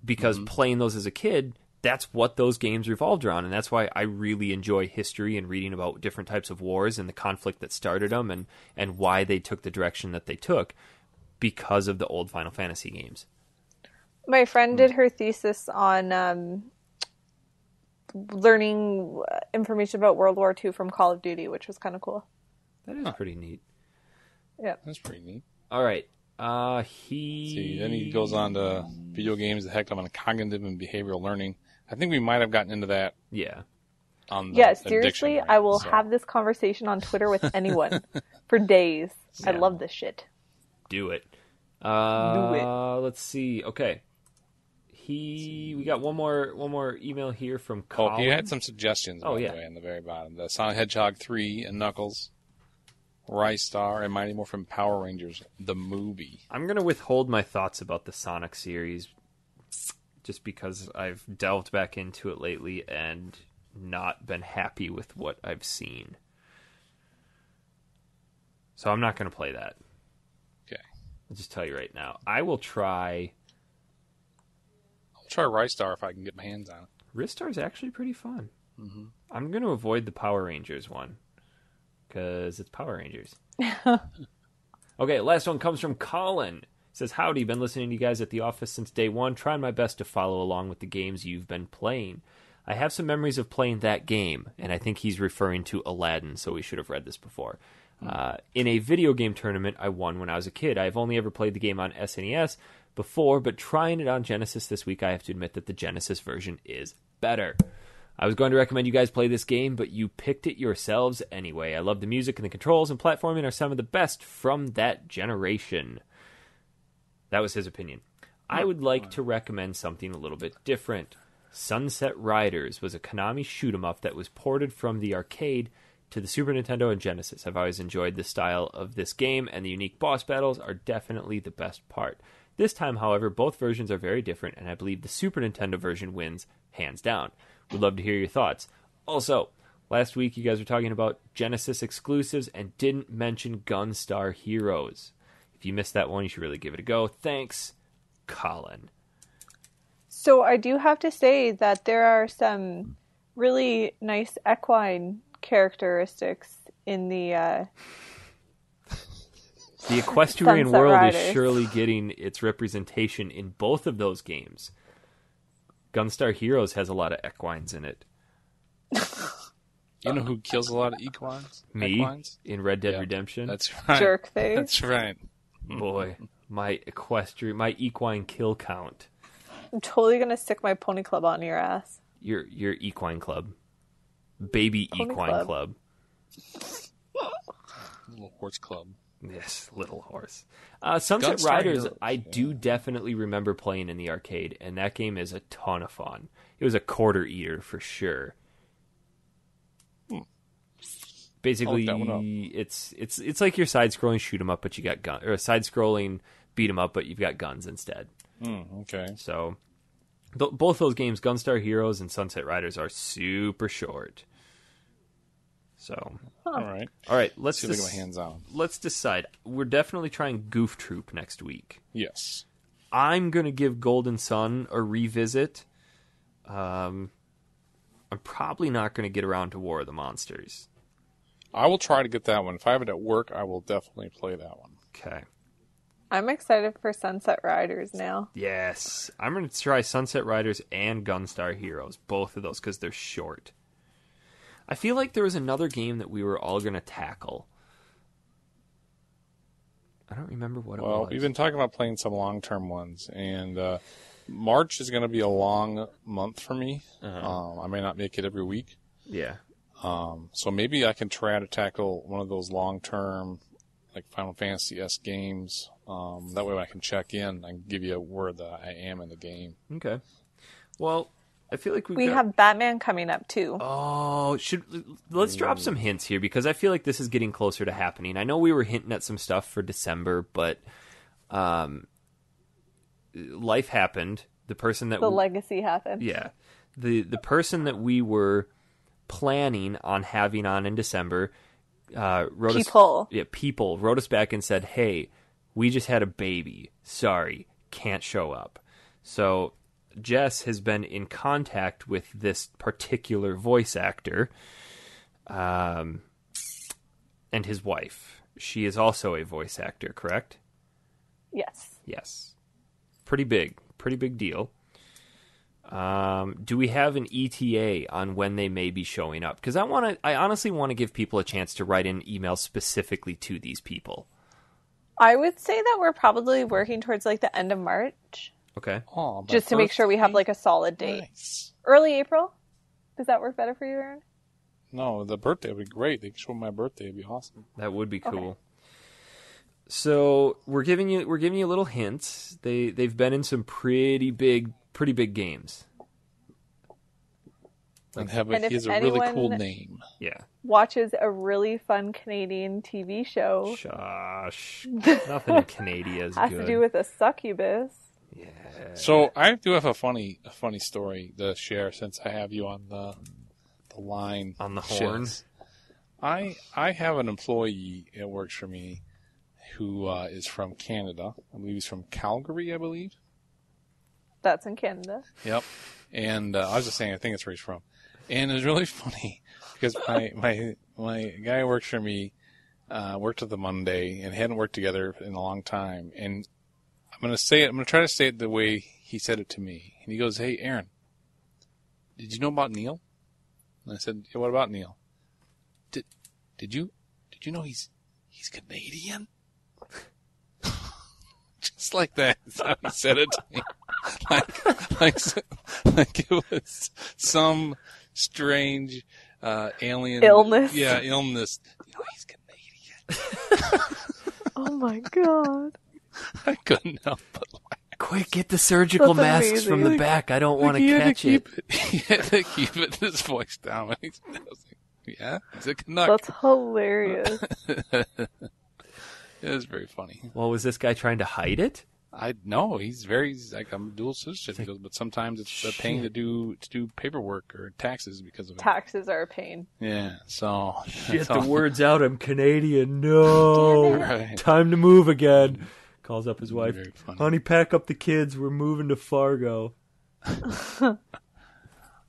Because playing those as a kid, that's what those games revolved around, and that's why I really enjoy history and reading about different types of wars and the conflict that started them and why they took the direction that they took because of the old Final Fantasy games. My friend did her thesis on learning information about World War II from Call of Duty, which was kind of cool. That is pretty neat. Yeah. That's pretty neat. All right. Then he goes on to video games, the heck of on cognitive and behavioral learning. I think we might have gotten into that. Yeah. Seriously, I will have this conversation on Twitter with anyone for days. Yeah. I love this shit. Do it. Do it. Let's see. Okay. We got one more email here from Colin. Oh, he had some suggestions, by the way, on the very bottom. The Sonic Hedgehog 3 and Knuckles. Rice Star and Mighty Morphin Power Rangers, the movie. I'm going to withhold my thoughts about the Sonic series just because I've delved back into it lately and not been happy with what I've seen. So I'm not going to play that. Okay. I'll just tell you right now. I will try... I'll try Rice Star if I can get my hands on it. Rice Star is actually pretty fun. Mm-hmm. I'm going to avoid the Power Rangers one. Because it's Power Rangers. Okay, last one comes from Colin. Says, howdy, been listening to you guys at the office since day one. Trying my best to follow along with the games you've been playing. I have some memories of playing that game, and I think he's referring to Aladdin, so we should have read this before. In a video game tournament I won when I was a kid. I've only ever played the game on SNES before, but trying it on Genesis this week, I have to admit that the Genesis version is better. I was going to recommend you guys play this game, but you picked it yourselves anyway. I love the music and the controls, and platforming are some of the best from that generation. That was his opinion. I would like to recommend something a little bit different. Sunset Riders was a Konami shoot-'em-up that was ported from the arcade to the Super Nintendo and Genesis. I've always enjoyed the style of this game, and the unique boss battles are definitely the best part. This time, however, both versions are very different, and I believe the Super Nintendo version wins hands down. Would love to hear your thoughts. Also, last week you guys were talking about Genesis exclusives and didn't mention Gunstar Heroes. If you missed that one, you should really give it a go. Thanks, Colin. So I do have to say that there are some really nice equine characteristics in the equestrian Sunset world Riders. is surely getting its representation in both of those games. Gunstar Heroes has a lot of equines in it. You know who kills a lot of equines? Me, Equines? in Red Dead Redemption. That's right. jerk face. That's right. Boy, my equine kill count. I'm totally going to stick my pony club on your ass. Your equine club. Baby Pony equine club. Little horse club. Yes, little horse. Sunset Gunstar Riders, Heroes, I do definitely remember playing in the arcade, and that game is a ton of fun. It was a quarter eater for sure. Basically, it's like your side-scrolling shoot 'em up, but you got gun, or a side-scrolling beat 'em up, but you've got guns instead. Okay. So both those games, Gunstar Heroes and Sunset Riders, are super short. So, all right. Let's see if I get my hands on. Let's decide. We're definitely trying Goof Troop next week. Yes. I'm gonna give Golden Sun a revisit. I'm probably not gonna get around to War of the Monsters. I will try to get that one. If I have it at work, I will definitely play that one. Okay. I'm excited for Sunset Riders now. Yes, I'm gonna try Sunset Riders and Gunstar Heroes, both of those, because they're short. I feel like there was another game that we were all going to tackle. I don't remember what it was. Well, we've been talking about playing some long-term ones, and March is going to be a long month for me. Uh-huh. I may not make it every week. Yeah. So maybe I can try to tackle one of those long-term, like Final Fantasy-esque games. That way I can check in and give you where I am in the game. Okay. Well, I feel like we have Batman coming up too. Oh, let's drop some hints here because I feel like this is getting closer to happening. I know we were hinting at some stuff for December, but life happened. The legacy happened. Yeah. The person that we were planning on having on in December wrote us back and said, "Hey, we just had a baby. Sorry, can't show up." So Jess has been in contact with this particular voice actor and his wife. She is also a voice actor, correct? Yes. Yes. Pretty big deal. Do we have an ETA on when they may be showing up? Because I honestly want to give people a chance to write in emails specifically to these people. I would say that we're probably working towards like the end of March. Okay. Oh, just to make sure we have like a solid date. Nice. Early April? Does that work better for you, Aaron? No, the birthday would be great. They could show my birthday. It'd be awesome. That would be cool. Okay. So we're giving you little hints. They've been in some pretty big games. And he has a really cool name. Yeah. Watches a really fun Canadian TV show. Shush. Nothing in Canada is has good. to do with a succubus. Yeah. So I do have a funny story to share since I have you on the line on the horn. Shits. I have an employee that works for me who is from Canada. I believe he's from Calgary, I believe. That's in Canada. Yep. And I was just saying, I think it's where he's from. And it was really funny because my guy who works for me worked with him Monday and hadn't worked together in a long time. And I'm going to try to say it the way he said it to me. And he goes, "Hey, Aaron, did you know about Neil?" And I said, "Yeah, what about Neil?" Did you know he's Canadian?" Just like that. That's how he said it to me. like it was some strange alien illness. Yeah, illness. You know, he's Canadian. Oh my god. I couldn't help but laugh. Quick, get the surgical That's masks amazing. from the back. I don't want to catch it. He had to keep his voice down. I was like, yeah, he's a Canuck. That's hilarious. It was very funny. Well, was this guy trying to hide it? I know he's like I'm dual citizenship. He goes, but sometimes it's a pain to do paperwork or taxes because of it. Taxes are a pain. Yeah, so Get the words out. I'm Canadian. No, Right. Time to move again. Calls up his wife. Very funny. Honey, pack up the kids. We're moving to Fargo.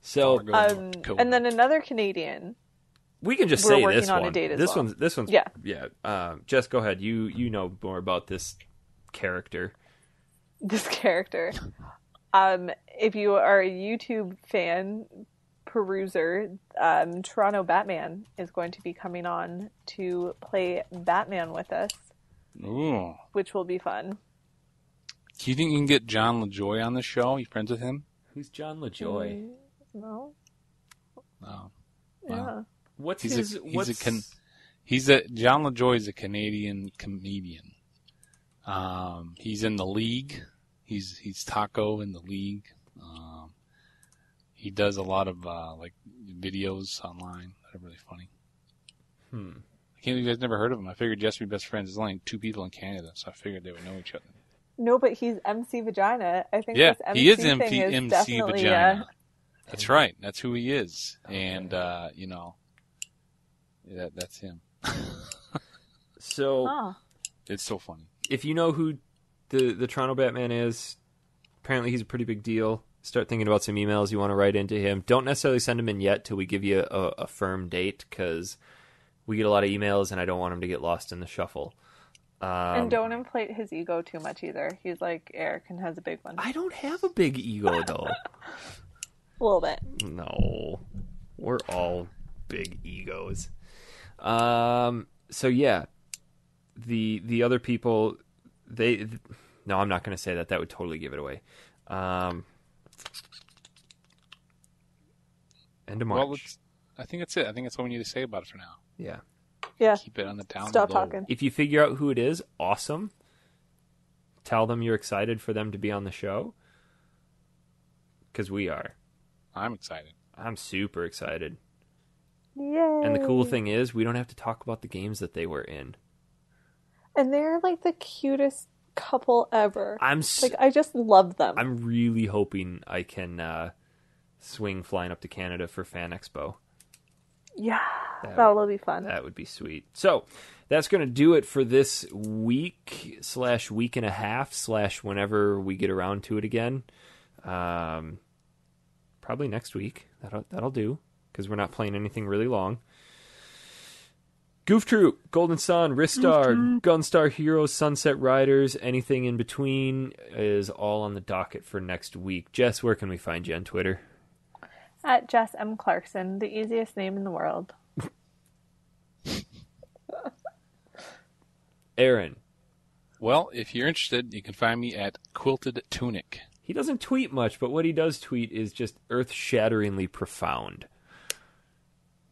So, And then another Canadian. we can just we're say working this on one. a date as this well. one's yeah. Jess, go ahead. You know more about this character. This character. If you are a YouTube fan, peruser, Toronto Batman is going to be coming on to play Batman with us, Ooh. which will be fun. Do you think you can get John LaJoy on the show? You friends with him? Who's John LaJoy? No. No. Yeah. Wow. What's John LaJoy is a Canadian comedian. He's in the League. He's Taco in the League. He does a lot of like videos online that are really funny. I can't believe you guys never heard of him. I figured Jess would be best friends. There's only 2 people in Canada, so I figured they would know each other. No, but he's MC Vagina. I think Yeah, this MC he is thing is MC definitely, Vagina. That's right. That's who he is. And, that's him. So, It's so funny. if you know who the Toronto Batman is, apparently he's a pretty big deal. Start thinking about some emails you want to write into him. Don't necessarily send him in yet till we give you a firm date, because we get a lot of emails and I don't want him to get lost in the shuffle. and don't inflate his ego too much either. He's like Eric and has a big one. I don't have a big ego, though. A little bit. No. We're all big egos. So, yeah. The other people, no, I'm not going to say that. That would totally give it away. End of March. Well, I think that's it. I think that's what we need to say about it for now. Yeah. Yeah. Keep it on the down Stop low. talking. If you figure out who it is, awesome. Tell them you're excited for them to be on the show. Because we are. I'm excited. I'm super excited. Yay. And the cool thing is, we don't have to talk about the games that they were in. And they're like the cutest couple ever. I just love them. I'm really hoping I can swing flying up to Canada for Fan Expo. Yeah, that'll be fun. That would be sweet. So that's going to do it for this week / week and a half / whenever we get around to it again. Probably next week. That'll do, because we're not playing anything really long. Goof Troop, Golden Sun, Ristar, Gunstar Heroes, Sunset Riders, anything in between is all on the docket for next week. Jess, where can we find you on Twitter? At Jess M. Clarkson, the easiest name in the world. Aaron. Well, if you're interested, you can find me at Quilted Tunic. He doesn't tweet much, but what he does tweet is just earth-shatteringly profound.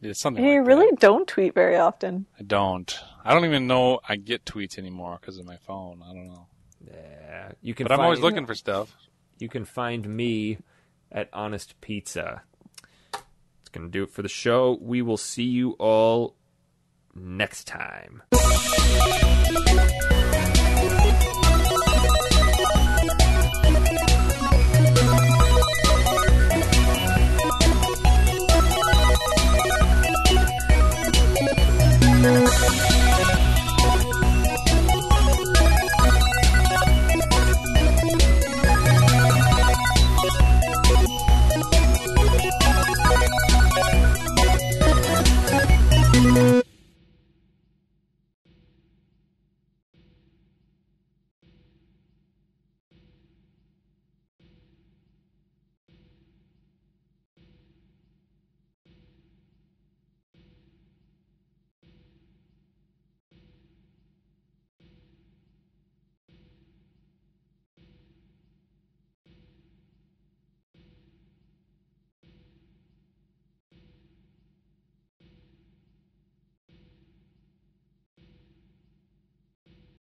It's something You like really that. don't tweet very often. I don't even know I get tweets anymore because of my phone. I don't know. Yeah, But I'm always looking for stuff. You can find me at Honest Pizza. It's going to do it for the show. We will see you all next time.